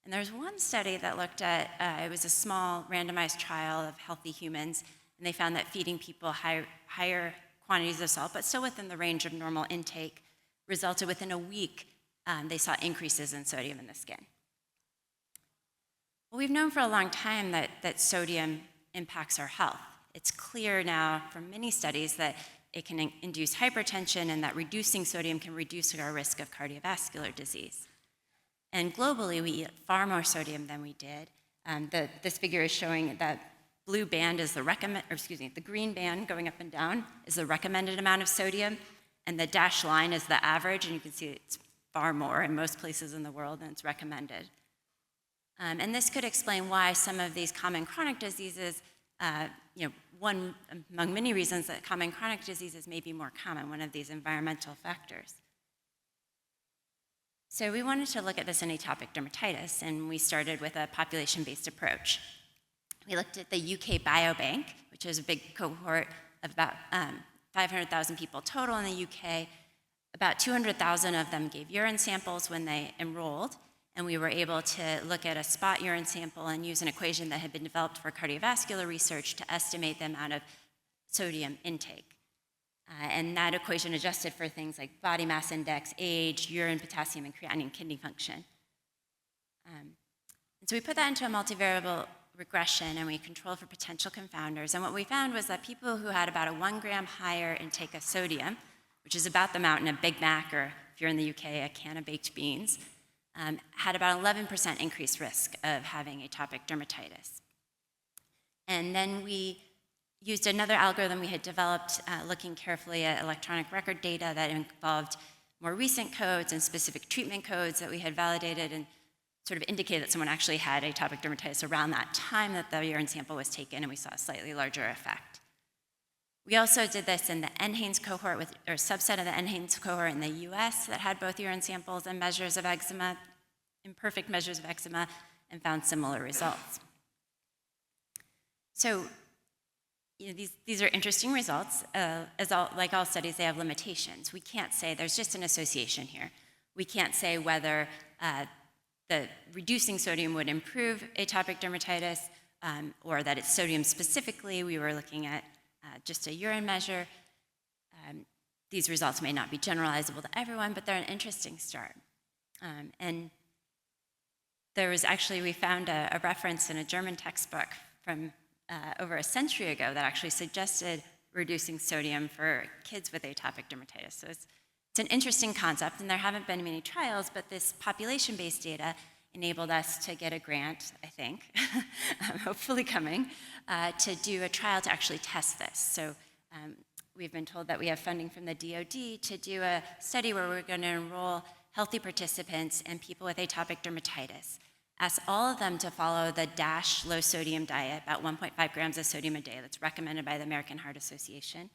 And there's one study that looked at, it was a small randomized trial of healthy humans, and they found that feeding people higher quantities of salt, but still within the range of normal intake, resulted within a week, they saw increases in sodium in the skin. Well, we've known for a long time that sodium impacts our health. It's clear now from many studies that it can induce hypertension and that reducing sodium can reduce our risk of cardiovascular disease. And globally, we eat far more sodium than we did. This figure is showing that blue band is the green band going up and down is the recommended amount of sodium, and the dashed line is the average, and you can see it's far more in most places in the world than it's recommended. And this could explain why some of these common chronic diseases, one among many reasons that common chronic diseases may be more common, one of these environmental factors. So we wanted to look at this in atopic dermatitis, and we started with a population-based approach. We looked at the UK Biobank, which is a big cohort of about 500,000 people total in the UK. About 200,000 of them gave urine samples when they enrolled, and we were able to look at a spot urine sample and use an equation that had been developed for cardiovascular research to estimate the amount of sodium intake. And that equation adjusted for things like body mass index, age, urine potassium, and creatinine kidney function. And so we put that into a multivariable regression, and we controlled for potential confounders. And what we found was that people who had about a 1 gram higher intake of sodium, which is about the amount in a Big Mac, or if you're in the UK, a can of baked beans, had about 11% increased risk of having atopic dermatitis. And then we used another algorithm we had developed looking carefully at electronic record data that involved more recent codes and specific treatment codes that we had validated and sort of indicated that someone actually had atopic dermatitis around that time that the urine sample was taken, and we saw a slightly larger effect. We also did this in the NHANES cohort, or subset of the NHANES cohort in the US that had both urine samples and measures of eczema, imperfect measures of eczema, and found similar results. So these are interesting results. Like all studies, they have limitations. We can't say there's just an association here. We can't say whether the reducing sodium would improve atopic dermatitis or that it's sodium specifically. We were looking at just a urine measure. These results may not be generalizable to everyone, but they're an interesting start. And there was actually, we found a reference in a German textbook from over a century ago that actually suggested reducing sodium for kids with atopic dermatitis. So it's an interesting concept, and there haven't been many trials, but this population-based data enabled us to get a grant, I think, hopefully coming, to do a trial to actually test this. So we've been told that we have funding from the DoD to do a study where we're going to enroll healthy participants and people with atopic dermatitis. Ask all of them to follow the DASH low sodium diet, about 1.5 grams of sodium a day that's recommended by the American Heart Association.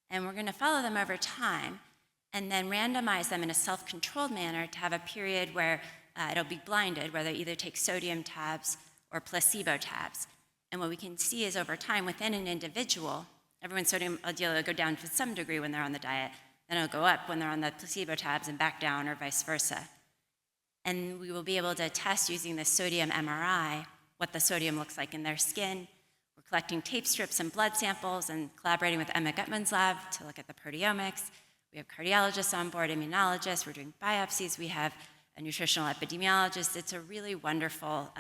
And we're going to follow them over time and then randomize them in a self-controlled manner to have a period where it'll be blinded, where they either take sodium tabs or placebo tabs. And what we can see is over time within an individual, everyone's sodium will go down to some degree when they're on the diet, then it'll go up when they're on the placebo tabs and back down or vice versa. And we will be able to test using the sodium MRI what the sodium looks like in their skin. We're collecting tape strips and blood samples and collaborating with Emma Gutman's lab to look at the proteomics. We have cardiologists on board, immunologists, we're doing biopsies, we have a nutritional epidemiologist. It's a really wonderful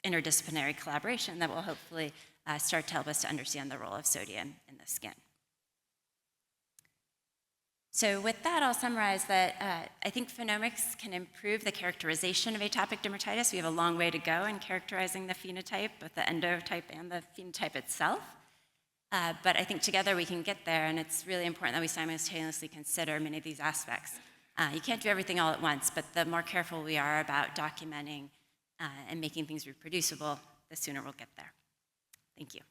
interdisciplinary collaboration that will hopefully start to help us to understand the role of sodium in the skin. So with that, I'll summarize that I think phenomics can improve the characterization of atopic dermatitis. We have a long way to go in characterizing the phenotype, both the endotype and the phenotype itself. But I think together we can get there, and it's really important that we simultaneously consider many of these aspects. You can't do everything all at once, but the more careful we are about documenting and making things reproducible, the sooner we'll get there. Thank you.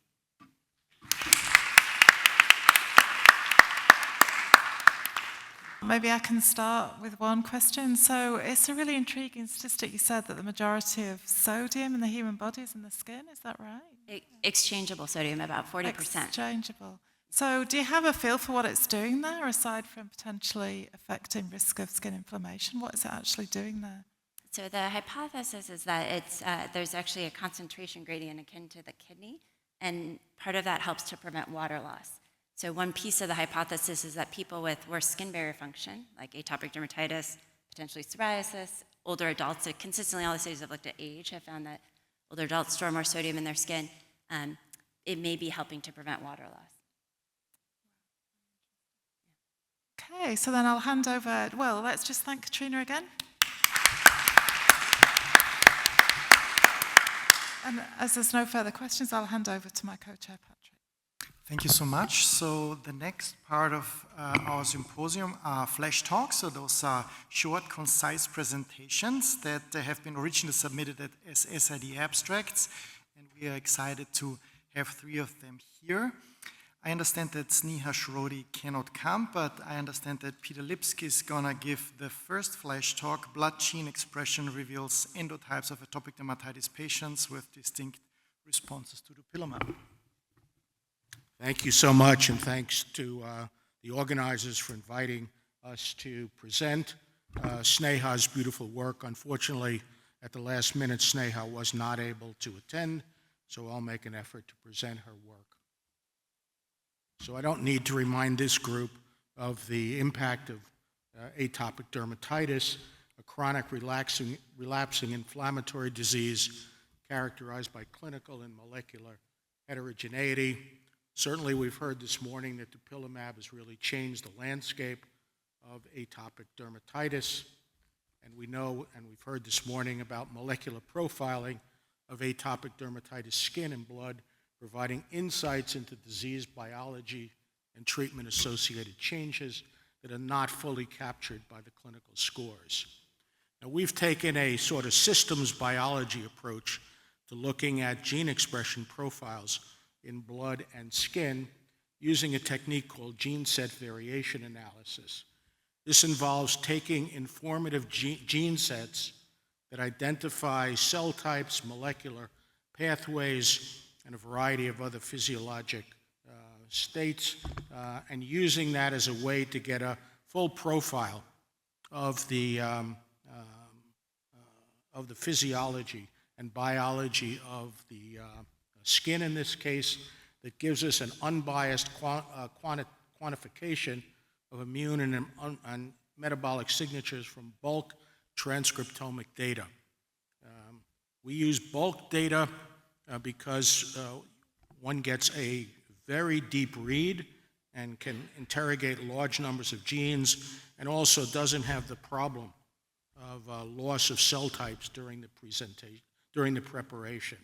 Maybe I can start with one question. So it's a really intriguing statistic. You said that the majority of sodium in the human body is in the skin. Is that right? Exchangeable sodium, about 40%. Exchangeable. So do you have a feel for what it's doing there, aside from potentially affecting risk of skin inflammation? What is it actually doing there? So the hypothesis is that there's actually a concentration gradient akin to the kidney, and part of that helps to prevent water loss. So one piece of the hypothesis is that people with worse skin barrier function, like atopic dermatitis, potentially psoriasis, older adults, so consistently all the studies have looked at age have found that older adults store more sodium in their skin. It may be helping to prevent water loss. Okay, so then I'll hand over, well, let's just thank Katrina again. And as there's no further questions, I'll hand over to my co-chair, Patrick. Thank you so much. So the next part of our symposium are flash talks. So those are short, concise presentations that have been originally submitted as SID abstracts. And we are excited to have 3 of them here. I understand that Sneha Shrodi cannot come, but I understand that Peter Lipsky is going to give the first flash talk, Blood Gene Expression Reveals Endotypes of Atopic Dermatitis Patients with Distinct Responses to Dupilumab. Thank you so much, and thanks to the organizers for inviting us to present Sneha's beautiful work. Unfortunately, at the last minute, Sneha was not able to attend, so I'll make an effort to present her work. So I don't need to remind this group of the impact of atopic dermatitis, a chronic relapsing inflammatory disease characterized by clinical and molecular heterogeneity. Certainly, we've heard this morning that dupilumab has really changed the landscape of atopic dermatitis. And we know, and we've heard this morning about molecular profiling of atopic dermatitis skin and blood, providing insights into disease biology and treatment-associated changes that are not fully captured by the clinical scores. Now, we've taken a sort of systems biology approach to looking at gene expression profiles in blood and skin using a technique called gene set variation analysis. This involves taking informative gene sets that identify cell types, molecular pathways, and a variety of other physiologic states, and using that as a way to get a full profile of the physiology and biology of the skin in this case, that gives us an unbiased quantification of immune and metabolic signatures from bulk transcriptomic data. We use bulk data because one gets a very deep read and can interrogate large numbers of genes, and also doesn't have the problem of loss of cell types during the presentation, during the preparation.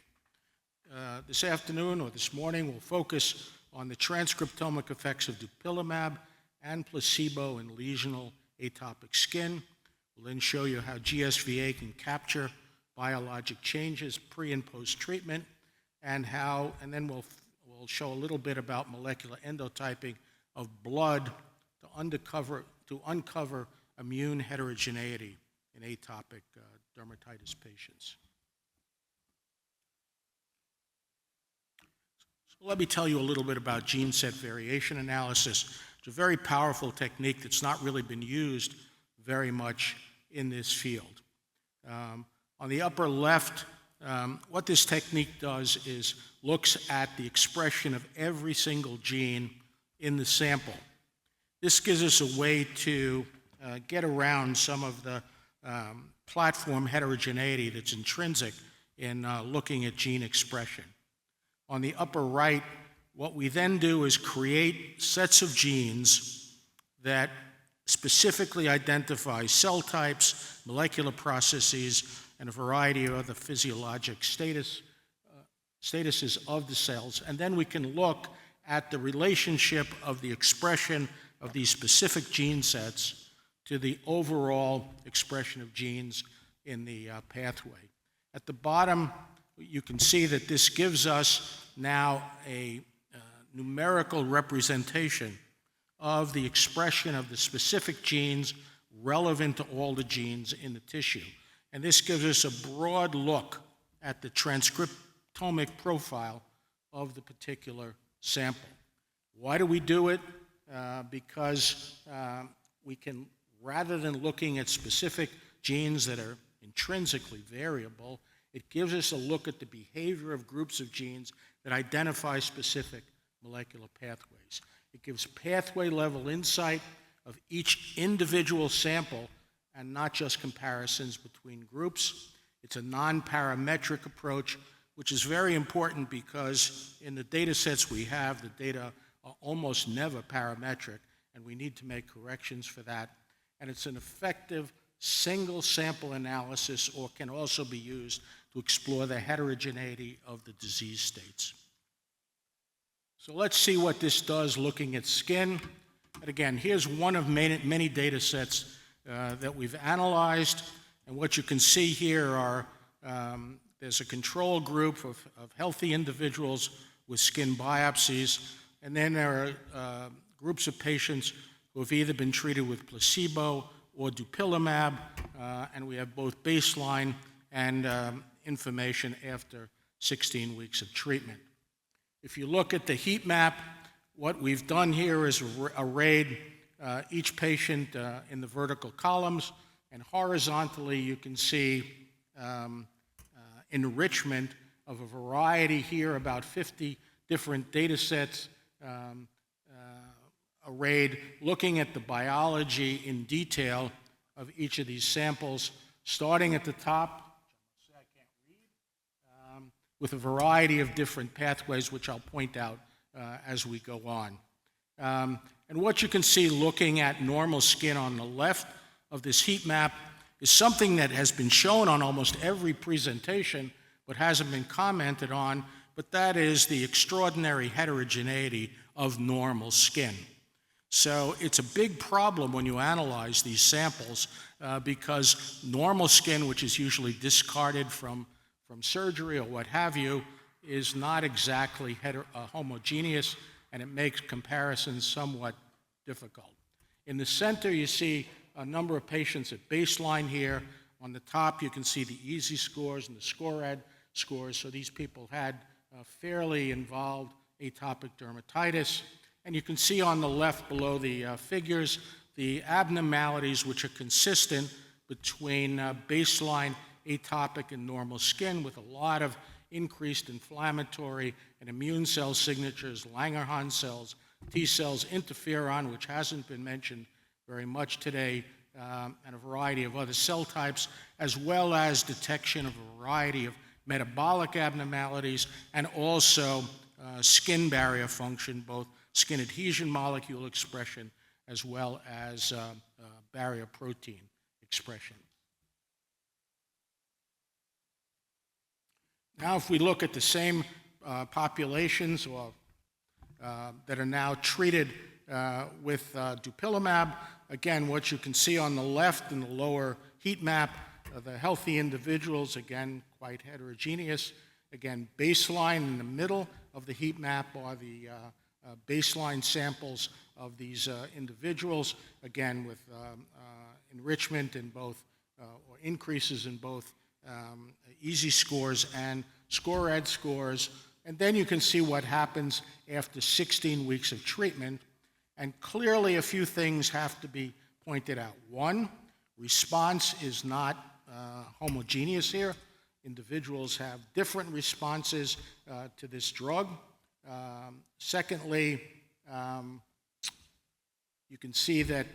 This afternoon or this morning, we'll focus on the transcriptomic effects of dupilumab and placebo in lesional atopic skin. We'll then show you how GSVA can capture biologic changes pre and post treatment, and then we'll show a little bit about molecular endotyping of blood to uncover immune heterogeneity in atopic dermatitis patients. So let me tell you a little bit about gene set variation analysis. It's a very powerful technique that's not really been used very much in this field. On the upper left, what this technique does is looks at the expression of every single gene in the sample. This gives us a way to get around some of the platform heterogeneity that's intrinsic in looking at gene expression. On the upper right, what we then do is create sets of genes that specifically identify cell types, molecular processes, and a variety of other physiologic statuses of the cells. And then we can look at the relationship of the expression of these specific gene sets to the overall expression of genes in the pathway. At the bottom, you can see that this gives us now a numerical representation of the expression of the specific genes relevant to all the genes in the tissue. And this gives us a broad look at the transcriptomic profile of the particular sample. Why do we do it? Because we can, rather than looking at specific genes that are intrinsically variable, it gives us a look at the behavior of groups of genes that identify specific molecular pathways. It gives pathway-level insight of each individual sample and not just comparisons between groups. It's a non-parametric approach, which is very important because in the data sets we have, the data are almost never parametric, and we need to make corrections for that. And it's an effective single sample analysis, or can also be used to explore the heterogeneity of the disease states. So let's see what this does looking at skin. And again, here's one of many data sets that we've analyzed. And what you can see here are, there's a control group of healthy individuals with skin biopsies. And then there are groups of patients who have either been treated with placebo or dupilumab. And we have both baseline and information after 16 weeks of treatment. If you look at the heat map, what we've done here is arrayed each patient in the vertical columns, and horizontally you can see enrichment of a variety here, about 50 different data sets arrayed, looking at the biology in detail of each of these samples, starting at the top, with a variety of different pathways, which I'll point out as we go on. And what you can see looking at normal skin on the left of this heat map is something that has been shown on almost every presentation, but hasn't been commented on, but that is the extraordinary heterogeneity of normal skin. So it's a big problem when you analyze these samples because normal skin, which is usually discarded from surgery or what have you, is not exactly homogeneous, and it makes comparisons somewhat difficult. In the center, you see a number of patients at baseline here. On the top, you can see the EASI scores and the SCORAD scores. So these people had fairly involved atopic dermatitis. And you can see on the left below the figures the abnormalities which are consistent between baseline atopic and normal skin, with a lot of increased inflammatory and immune cell signatures, Langerhans cells, T cells, interferon, which hasn't been mentioned very much today, and a variety of other cell types, as well as detection of a variety of metabolic abnormalities, and also skin barrier function, both skin adhesion molecule expression as well as barrier protein expression. Now, if we look at the same populations that are now treated with dupilumab, again, what you can see on the left in the lower heat map, the healthy individuals, again, quite heterogeneous. Again, baseline in the middle of the heat map are the baseline samples of these individuals, again, with enrichment in both, or increases in both EASI scores and SCORAD scores. And then you can see what happens after 16 weeks of treatment. And clearly a few things have to be pointed out. One, response is not homogeneous here. Individuals have different responses to this drug. Secondly, you can see that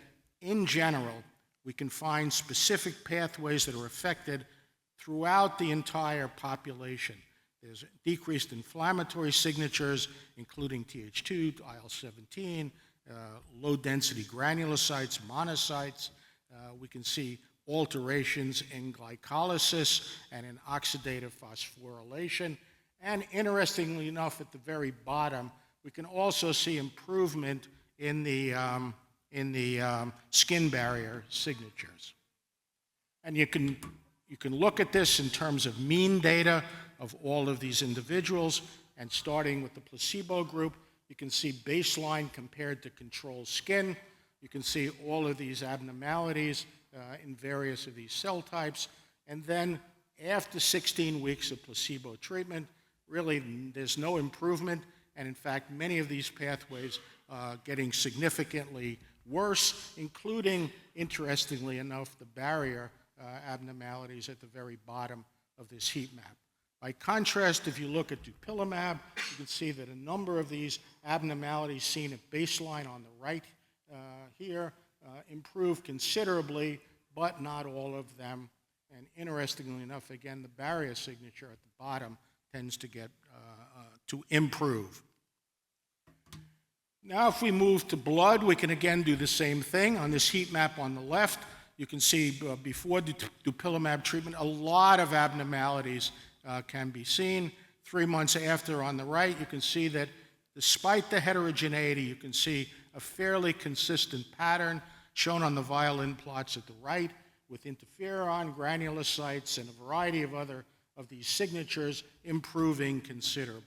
in general, we can find specific pathways that are affected throughout the entire population. There's decreased inflammatory signatures, including Th2, IL-17, low-density granulocytes, monocytes. We can see alterations in glycolysis and in oxidative phosphorylation. And interestingly enough, at the very bottom, we can also see improvement in the skin barrier signatures. And you can look at this in terms of mean data of all of these individuals, and starting with the placebo group, you can see baseline compared to control skin. You can see all of these abnormalities in various of these cell types. And then after 16 weeks of placebo treatment, really there's no improvement. And in fact, many of these pathways are getting significantly worse, including, interestingly enough, the barrier abnormalities at the very bottom of this heat map. By contrast, if you look at dupilumab, you can see that a number of these abnormalities seen at baseline on the right here improve considerably, but not all of them. And interestingly enough, again, the barrier signature at the bottom tends to get to improve. Now, if we move to blood, we can again do the same thing. On this heat map on the left, you can see before dupilumab treatment, a lot of abnormalities can be seen. 3 months after on the right, you can see that despite the heterogeneity, you can see a fairly consistent pattern shown on the violin plots at the right, with interferon, granulocytes, and a variety of other of these signatures improving considerably.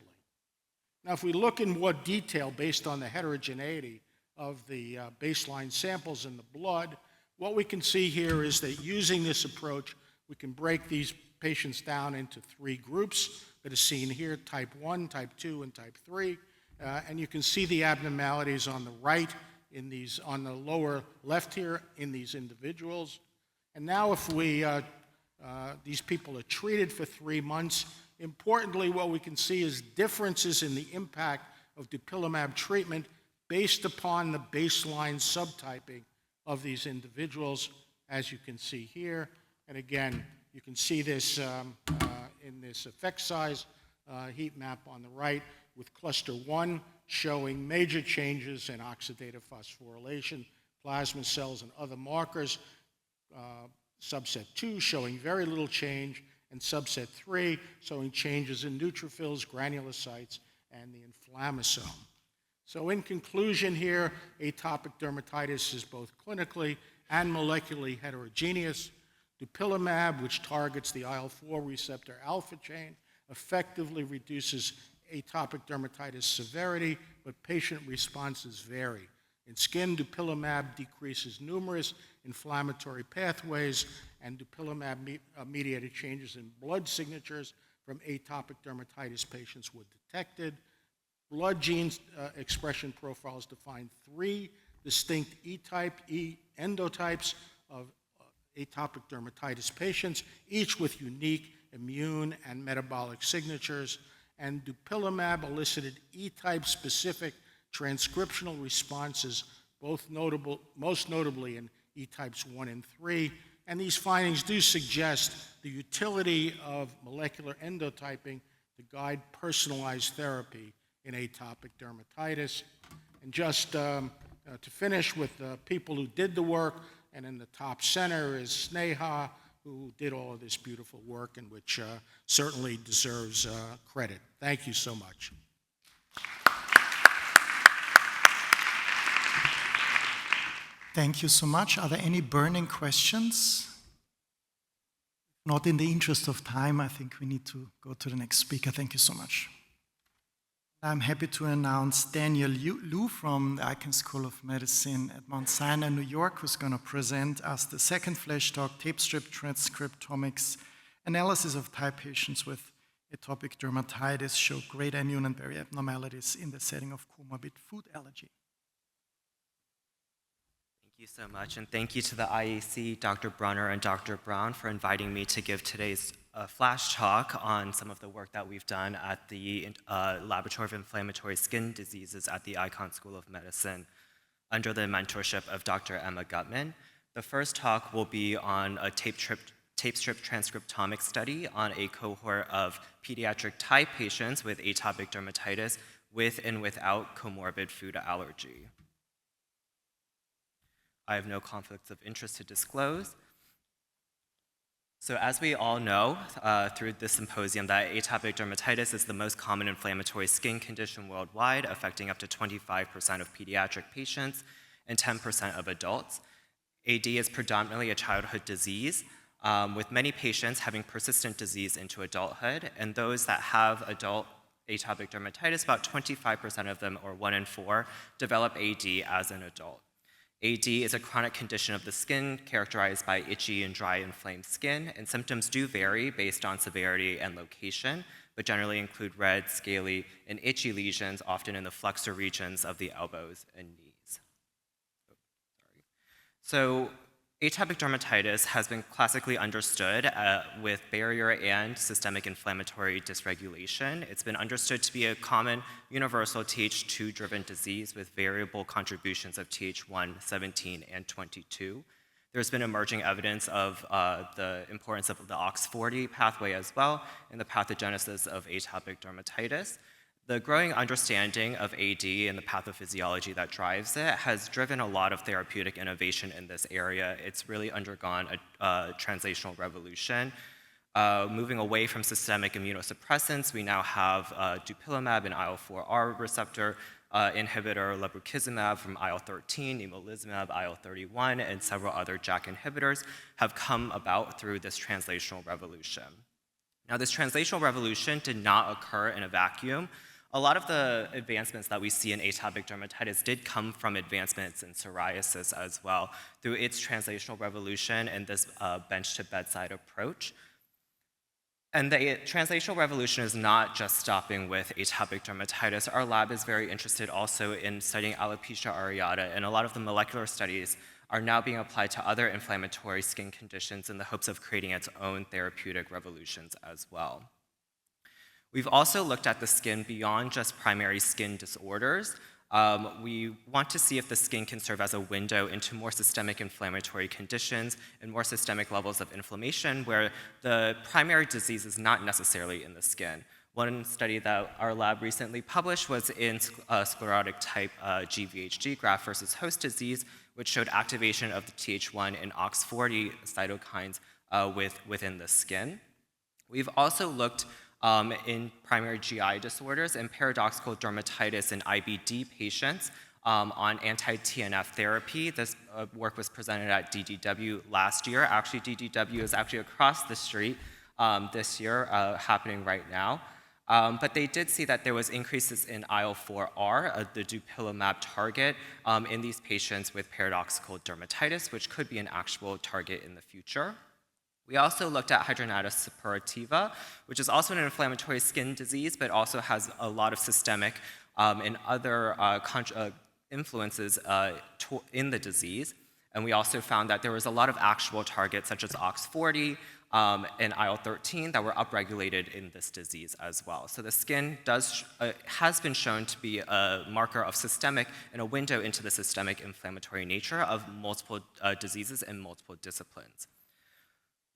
Now, if we look in more detail based on the heterogeneity of the baseline samples in the blood, what we can see here is that using this approach, we can break these patients down into 3 groups that are seen here, type 1, type 2, and type 3. And you can see the abnormalities on the right in these, on the lower left here in these individuals. And now if we, these people are treated for 3 months, importantly, what we can see is differences in the impact of dupilumab treatment based upon the baseline subtyping of these individuals, as you can see here. And again, you can see this in this effect size heat map on the right, with cluster 1 showing major changes in oxidative phosphorylation, plasma cells, and other markers. Subset 2 showing very little change, and subset 3 showing changes in neutrophils, granulocytes, and the inflammasome. So in conclusion here, atopic dermatitis is both clinically and molecularly heterogeneous. Dupilumab, which targets the IL-4 receptor alpha chain, effectively reduces atopic dermatitis severity, but patient responses vary. In skin, dupilumab decreases numerous inflammatory pathways, and dupilumab-mediated changes in blood signatures from atopic dermatitis patients were detected. Blood gene expression profiles define 3 distinct E-type, endotypes of atopic dermatitis patients, each with unique immune and metabolic signatures. And dupilumab elicited E-type specific transcriptional responses, most notably in E-types 1 and 3. And these findings do suggest the utility of molecular endotyping to guide personalized therapy in atopic dermatitis. And just to finish with the people who did the work, and in the top center is Sneha, who did all of this beautiful work and which certainly deserves credit. Thank you so much. Thank you so much. Are there any burning questions? Not in the interest of time, I think we need to go to the next speaker. Thank you so much. I'm happy to announce Daniel Liu from the Icahn School of Medicine at Mount Sinai, New York, who's going to present us the second flash talk, tape strip transcriptomics, analysis of Thai patients with atopic dermatitis show great immune and barrier abnormalities in the setting of comorbid food allergy. Thank you so much, and thank you to the IAC, Dr. Brunner and Dr. Brown for inviting me to give today's flash talk on some of the work that we've done at the Laboratory of Inflammatory Skin Diseases at the Icahn School of Medicine under the mentorship of Dr. Emma Gutman. The first talk will be on a tape strip transcriptomic study on a cohort of pediatric Thai patients with atopic dermatitis with and without comorbid food allergy. I have no conflicts of interest to disclose. So as we all know through this symposium, that atopic dermatitis is the most common inflammatory skin condition worldwide, affecting up to 25% of pediatric patients and 10% of adults. AD is predominantly a childhood disease, with many patients having persistent disease into adulthood, and those that have adult atopic dermatitis, about 25% of them, or 1 in 4, develop AD as an adult. AD is a chronic condition of the skin characterized by itchy and dry inflamed skin, and symptoms do vary based on severity and location, but generally include red, scaly, and itchy lesions, often in the flexor regions of the elbows and knees. So atopic dermatitis has been classically understood with barrier and systemic inflammatory dysregulation. It's been understood to be a common universal Th2-driven disease with variable contributions of Th1, 17, and 22. There's been emerging evidence of the importance of the OX40 pathway as well in the pathogenesis of atopic dermatitis. The growing understanding of AD and the pathophysiology that drives it has driven a lot of therapeutic innovation in this area. It's really undergone a translational revolution. Moving away from systemic immunosuppressants, we now have dupilumab, an IL-4R receptor inhibitor, lebrikizumab from IL-13, nemolizumab, IL-31, and several other JAK inhibitors have come about through this translational revolution. Now, this translational revolution did not occur in a vacuum. A lot of the advancements that we see in atopic dermatitis did come from advancements in psoriasis as well, through its translational revolution and this bench-to-bedside approach. And the translational revolution is not just stopping with atopic dermatitis. Our lab is very interested also in studying alopecia areata, and a lot of the molecular studies are now being applied to other inflammatory skin conditions in the hopes of creating its own therapeutic revolutions as well. We've also looked at the skin beyond just primary skin disorders. We want to see if the skin can serve as a window into more systemic inflammatory conditions and more systemic levels of inflammation where the primary disease is not necessarily in the skin. One study that our lab recently published was in sclerotic type GVHD, graft versus host disease, which showed activation of the Th1 and OX40 cytokines within the skin. We've also looked in primary GI disorders and paradoxical dermatitis in IBD patients on anti-TNF therapy. This work was presented at DDW last year. Actually, DDW is actually across the street this year, happening right now. But they did see that there was increases in IL-4R, the dupilumab target, in these patients with paradoxical dermatitis, which could be an actual target in the future. We also looked at hidradenitis suppurativa, which is also an inflammatory skin disease, but also has a lot of systemic and other influences in the disease. And we also found that there was a lot of actual targets, such as OX40 and IL-13, that were upregulated in this disease as well. So the skin has been shown to be a marker of systemic and a window into the systemic inflammatory nature of multiple diseases and multiple disciplines.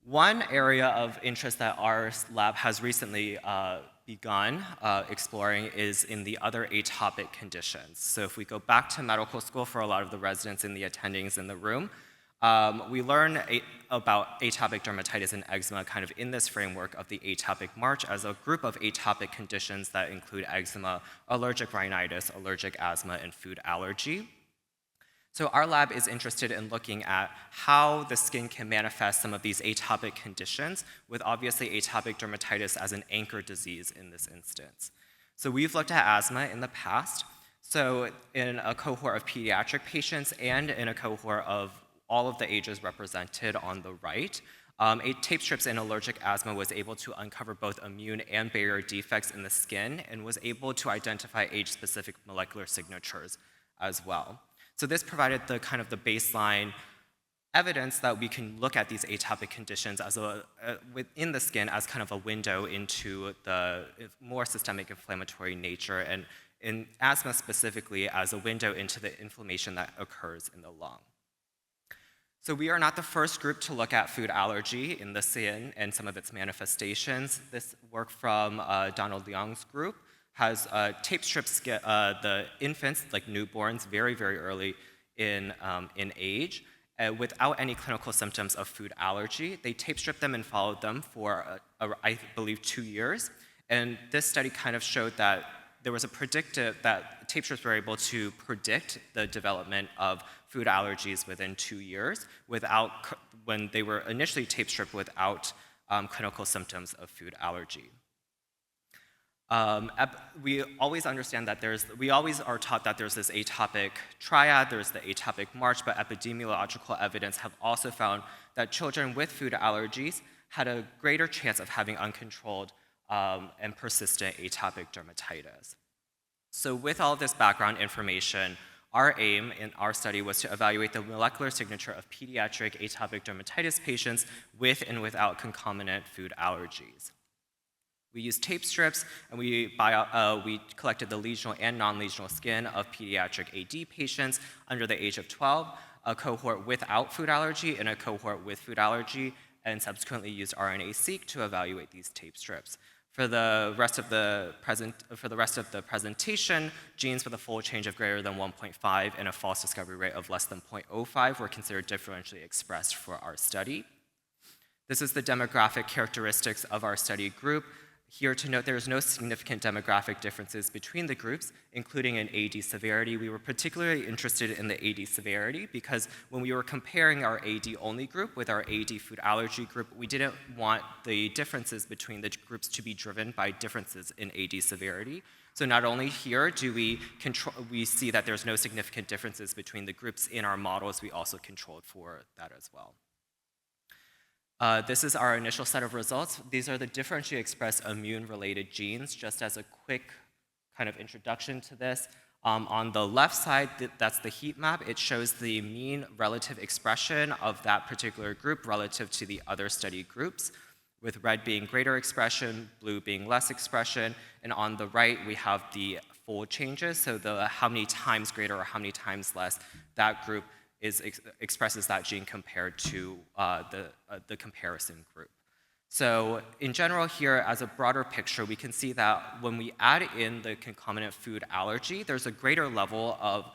One area of interest that our lab has recently begun exploring is in the other atopic conditions. So if we go back to medical school for a lot of the residents and the attendings in the room, We learn about atopic dermatitis and eczema kind of in this framework of the atopic march as a group of atopic conditions that include eczema, allergic rhinitis, allergic asthma, and food allergy. So our lab is interested in looking at how the skin can manifest some of these atopic conditions, with obviously atopic dermatitis as an anchor disease in this instance. So we've looked at asthma in the past. So in a cohort of pediatric patients and in a cohort of all of the ages represented on the right, tape strips in allergic asthma was able to uncover both immune and barrier defects in the skin and was able to identify age-specific molecular signatures as well. So this provided the kind of the baseline evidence that we can look at these atopic conditions as within the skin as kind of a window into the more systemic inflammatory nature, and in asthma specifically as a window into the inflammation that occurs in the lung. So we are not the first group to look at food allergy in the skin and some of its manifestations. This work from Donald Young's group has tape strips the infants, like newborns, very, very early in age, without any clinical symptoms of food allergy. They tape stripped them and followed them for, I believe, 2 years. And this study kind of showed that there was that tape strips were able to predict the development of food allergies within 2 years when they were initially tape stripped without clinical symptoms of food allergy. We always understand that we always are taught that there's this atopic triad, there's the atopic march, but epidemiological evidence have also found that children with food allergies had a greater chance of having uncontrolled and persistent atopic dermatitis. So with all of this background information, our aim in our study was to evaluate the molecular signature of pediatric atopic dermatitis patients with and without concomitant food allergies. We used tape strips, and we collected the lesional and non-lesional skin of pediatric AD patients under the age of 12, a cohort without food allergy and a cohort with food allergy, and subsequently used RNA-seq to evaluate these tape strips. For the rest of the presentation, genes with a fold change of greater than 1.5 and a false discovery rate of less than 0.05 were considered differentially expressed for our study. This is the demographic characteristics of our study group. Here to note, there is no significant demographic differences between the groups, including in AD severity. We were particularly interested in the AD severity because when we were comparing our AD-only group with our AD food allergy group, we didn't want the differences between the groups to be driven by differences in AD severity. So not only here do we see that there's no significant differences between the groups in our models, we also controlled for that as well. This is our initial set of results. These are the differentially expressed immune-related genes. Just as a quick kind of introduction to this, on the left side, that's the heat map. It shows the mean relative expression of that particular group relative to the other study groups, with red being greater expression, blue being less expression, and on the right, we have the fold changes, so how many times greater or how many times less that group expresses that gene compared to the comparison group. So in general here, as a broader picture, we can see that when we add in the concomitant food allergy, there's a greater level of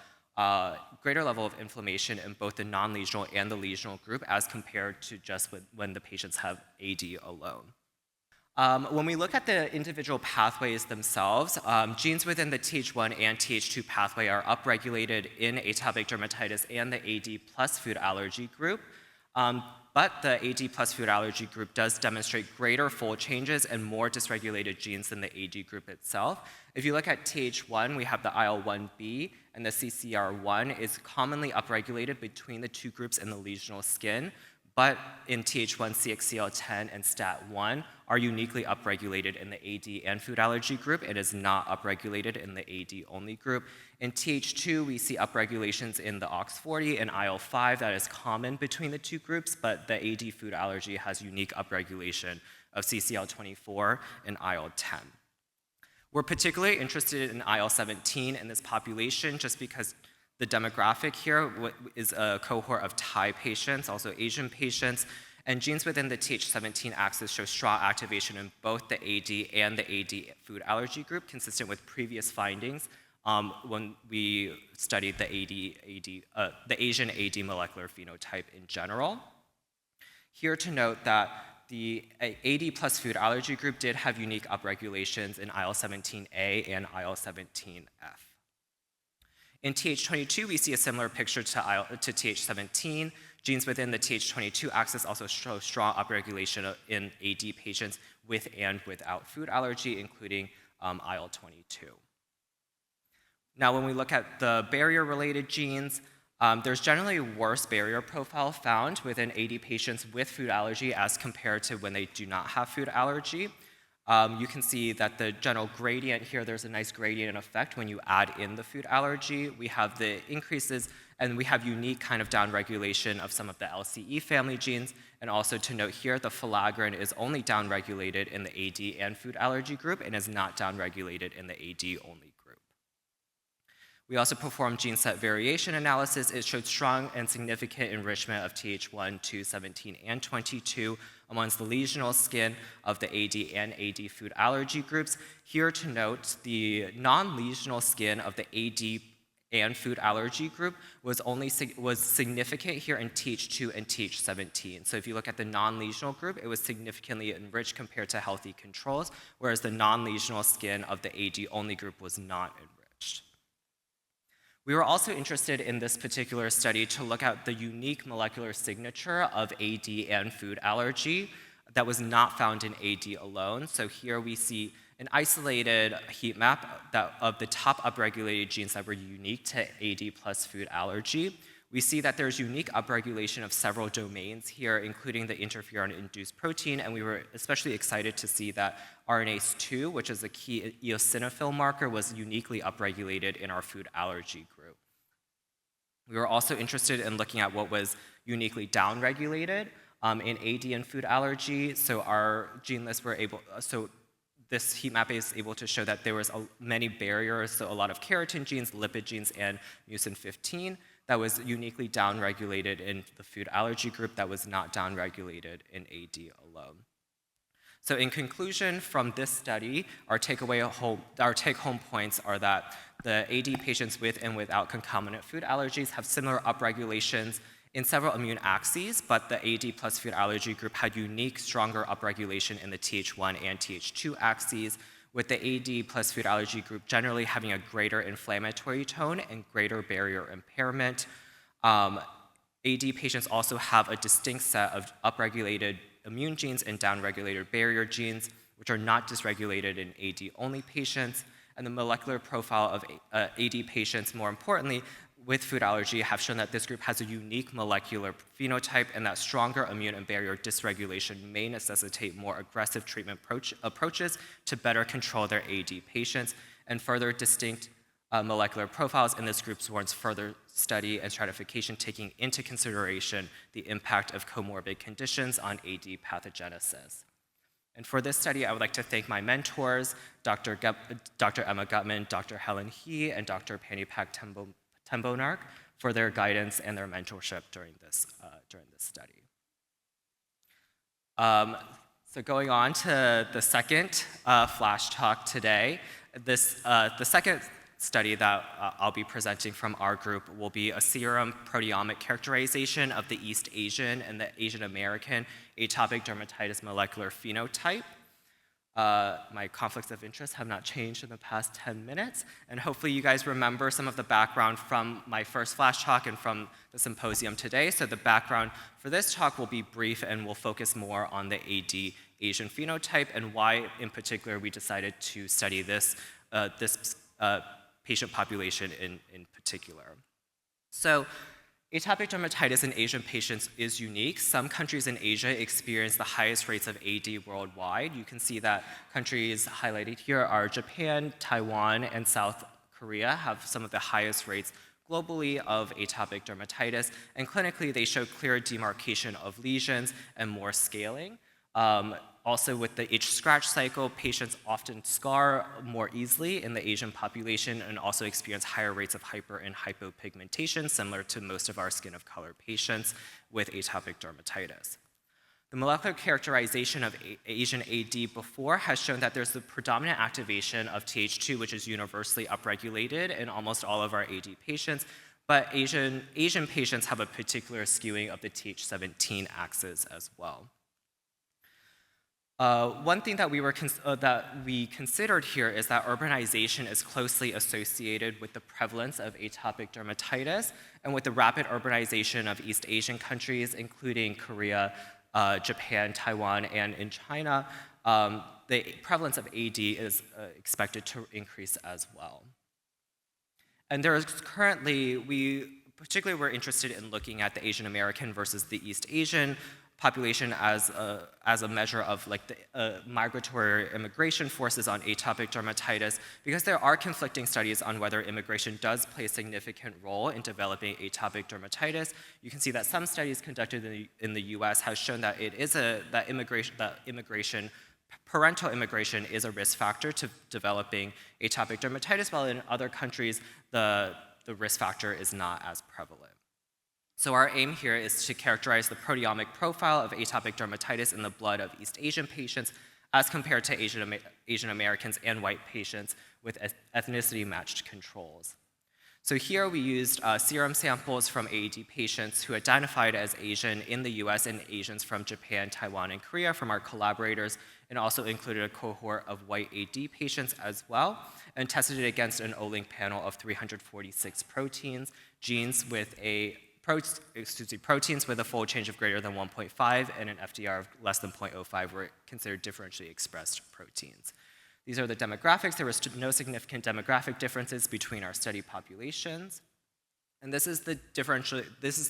inflammation in both the non-lesional and the lesional group as compared to just when the patients have AD alone. When we look at the individual pathways themselves, genes within the Th1 and Th2 pathway are upregulated in atopic dermatitis and the AD plus food allergy group. But the AD plus food allergy group does demonstrate greater fold changes and more dysregulated genes than the AD group itself. If you look at Th1, we have the IL-1B, and the CCR1 is commonly upregulated between the two groups in the lesional skin. But in Th1, CXCL10 and STAT1 are uniquely upregulated in the AD and food allergy group. It is not upregulated in the AD-only group. In Th2, we see upregulations in the OX40 and IL-5 that is common between the two groups, but the AD food allergy has unique upregulation of CCL24 and IL-10. We're particularly interested in IL-17 in this population just because the demographic here is a cohort of Thai patients, also Asian patients, and genes within the Th17 axis show strong activation in both the AD and the AD food allergy group, consistent with previous findings when we studied the Asian AD molecular phenotype in general. Here to note that the AD plus food allergy group did have unique upregulations in IL-17A and IL-17F. In Th22, we see a similar picture to Th17. Genes within the Th22 axis also show strong upregulation in AD patients with and without food allergy, including IL-22. Now, when we look at the barrier-related genes, there's generally a worse barrier profile found within AD patients with food allergy as compared to when they do not have food allergy. You can see that the general gradient here, there's a nice gradient effect when you add in the food allergy. We have the increases, and we have unique kind of downregulation of some of the LCE family genes. And also to note here, the filaggrin is only downregulated in the AD and food allergy group and is not downregulated in the AD only group. We also performed gene set variation analysis. It showed strong and significant enrichment of Th1, 2, 17, and 22 amongst the lesional skin of the AD and AD food allergy groups. Here to note, the non-lesional skin of the AD and food allergy group was significant here in Th2 and Th17. So if you look at the non-lesional group, it was significantly enriched compared to healthy controls, whereas the non-lesional skin of the AD only group was not enriched. We were also interested in this particular study to look at the unique molecular signature of AD and food allergy that was not found in AD alone. So here we see an isolated heat map of the top upregulated genes that were unique to AD plus food allergy. We see that there's unique upregulation of several domains here, including the interferon-induced protein, and we were especially excited to see that RNase-2, which is a key eosinophil marker, was uniquely upregulated in our food allergy group. We were also interested in looking at what was uniquely downregulated in AD and food allergy. So our gene lists were this heat map is able to show that there was many barriers, so a lot of keratin genes, lipid genes, and mucin 15 that was uniquely downregulated in the food allergy group that was not downregulated in AD alone. So in conclusion, from this study, our take-home points are that the AD patients with and without concomitant food allergies have similar upregulations in several immune axes, but the AD plus food allergy group had unique, stronger upregulation in the Th1 and Th2 axes, with the AD plus food allergy group generally having a greater inflammatory tone and greater barrier impairment. AD patients also have a distinct set of upregulated immune genes and downregulated barrier genes, which are not dysregulated in AD-only patients. And the molecular profile of AD patients, more importantly, with food allergy have shown that this group has a unique molecular phenotype and that stronger immune and barrier dysregulation may necessitate more aggressive treatment approaches to better control their AD patients. And further distinct molecular profiles in this group warrants further study and stratification, taking into consideration the impact of comorbid conditions on AD pathogenesis. And for this study, I would like to thank my mentors, Dr. Emma Gutman, Dr. Helen He, and Dr. Panipak Tembonark for their guidance and their mentorship during this study. So going on to the second flash talk today, the second study that I'll be presenting from our group will be a serum proteomic characterization of the East Asian and the Asian American atopic dermatitis molecular phenotype. My conflicts of interest have not changed in the past 10 minutes, and hopefully you guys remember some of the background from my first flash talk and from the symposium today. So the background for this talk will be brief and will focus more on the AD Asian phenotype and why in particular we decided to study this patient population in particular. So atopic dermatitis in Asian patients is unique. Some countries in Asia experience the highest rates of AD worldwide. You can see that countries highlighted here are Japan, Taiwan, and South Korea have some of the highest rates globally of atopic dermatitis, and clinically they show clear demarcation of lesions and more scaling. Also with the itch scratch cycle, patients often scar more easily in the Asian population and also experience higher rates of hyper and hypopigmentation, similar to most of our skin of color patients with atopic dermatitis. The molecular characterization of Asian AD before has shown that there's the predominant activation of Th2, which is universally upregulated in almost all of our AD patients, but Asian patients have a particular skewing of the Th17 axis as well. One thing that we considered here is that urbanization is closely associated with the prevalence of atopic dermatitis and with the rapid urbanization of East Asian countries, including Korea, Japan, Taiwan, and in China. The prevalence of AD is expected to increase as well. And there is currently, particularly we're interested in looking at the Asian American versus the East Asian population as a measure of like the migratory immigration forces on atopic dermatitis, because there are conflicting studies on whether immigration does play a significant role in developing atopic dermatitis. You can see that some studies conducted in the US has shown that it is parental immigration is a risk factor to developing atopic dermatitis, while in other countries the risk factor is not as prevalent. So our aim here is to characterize the proteomic profile of atopic dermatitis in the blood of East Asian patients as compared to Asian Americans and white patients with ethnicity-matched controls. So here we used serum samples from AAD patients who identified as Asian in the US and Asians from Japan, Taiwan, and Korea from our collaborators, and also included a cohort of white AD patients as well, and tested it against an Olink panel of 346 proteins, genes with proteins with a fold change of greater than 1.5 and an FDR of less than 0.05 were considered differentially expressed proteins. These are the demographics. There was no significant demographic differences between our study populations. And this is the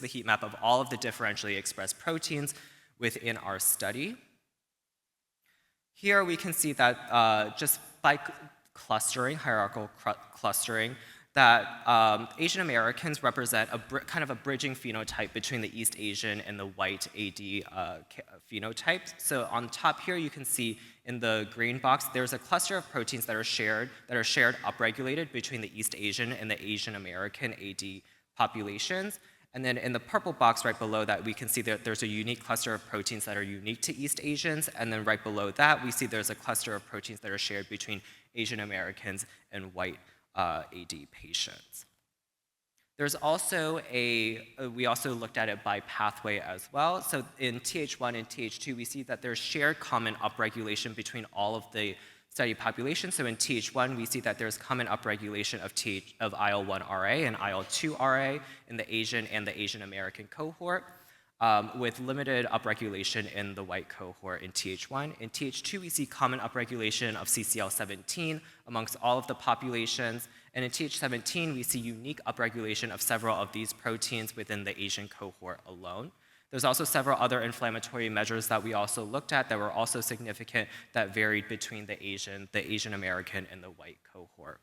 heat map of all of the differentially expressed proteins within our study. Here we can see that just by clustering, hierarchical clustering, that Asian Americans represent kind of a bridging phenotype between the East Asian and the white AD phenotypes. So on top here, you can see in the green box, there's a cluster of proteins that are shared upregulated between the East Asian and the Asian American AD populations. And then in the purple box right below that, we can see that there's a unique cluster of proteins that are unique to East Asians. And then right below that, we see there's a cluster of proteins that are shared between Asian Americans and white AD patients. There's also we also looked at it by pathway as well. So in Th1 and Th2, we see that there's shared common upregulation between all of the study populations. So in Th1, we see that there's common upregulation of IL-1RA and IL-2RA in the Asian and the Asian American cohort, with limited upregulation in the white cohort in Th1. In Th2, we see common upregulation of CCL17 amongst all of the populations. And in Th17, we see unique upregulation of several of these proteins within the Asian cohort alone. There's also several other inflammatory measures that we also looked at that were also significant that varied between the Asian American, and the white cohort.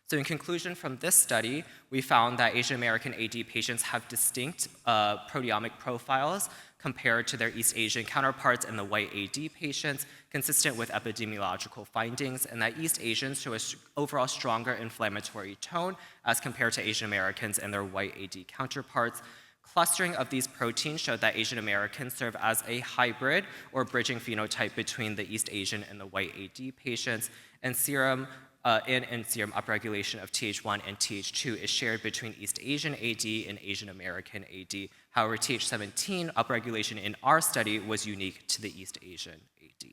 So in conclusion from this study, we found that Asian American AD patients have distinct proteomic profiles compared to their East Asian counterparts and the white AD patients, consistent with epidemiological findings, and that East Asians show an overall stronger inflammatory tone as compared to Asian Americans and their white AD counterparts. Clustering of these proteins showed that Asian Americans serve as a hybrid or bridging phenotype between the East Asian and the white AD patients, and serum serum upregulation of Th1 and Th2 is shared between East Asian AD and Asian American AD. However, Th17 upregulation in our study was unique to the East Asian AD.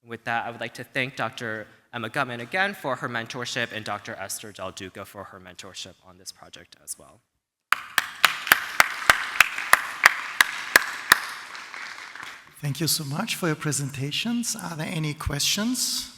With that, I would like to thank Dr. Emma Gutman again for her mentorship and Dr. Esther Del Duca for her mentorship on this project as well. Thank you so much for your presentations. Are there any questions?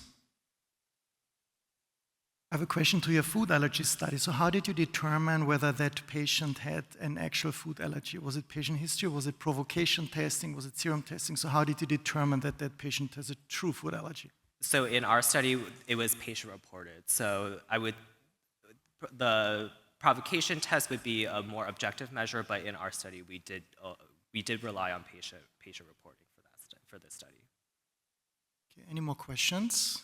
I have a question to your food allergy study. So how did you determine whether that patient had an actual food allergy? Was it patient history? Was it provocation testing? Was it serum testing? So how did you determine that that patient has a true food allergy? So in our study, it was patient reported. So the provocation test would be a more objective measure, but in our study, we did rely on patient reporting for this study. Okay, any more questions?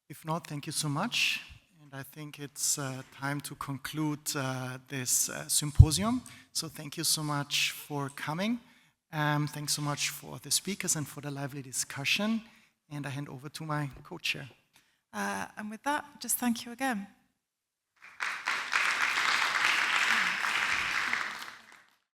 If not, thank you so much. And I think it's time to conclude this symposium. So thank you so much for coming. Thanks so much for the speakers and for the lively discussion. And I hand over to my co-chair. And with that, just thank you again.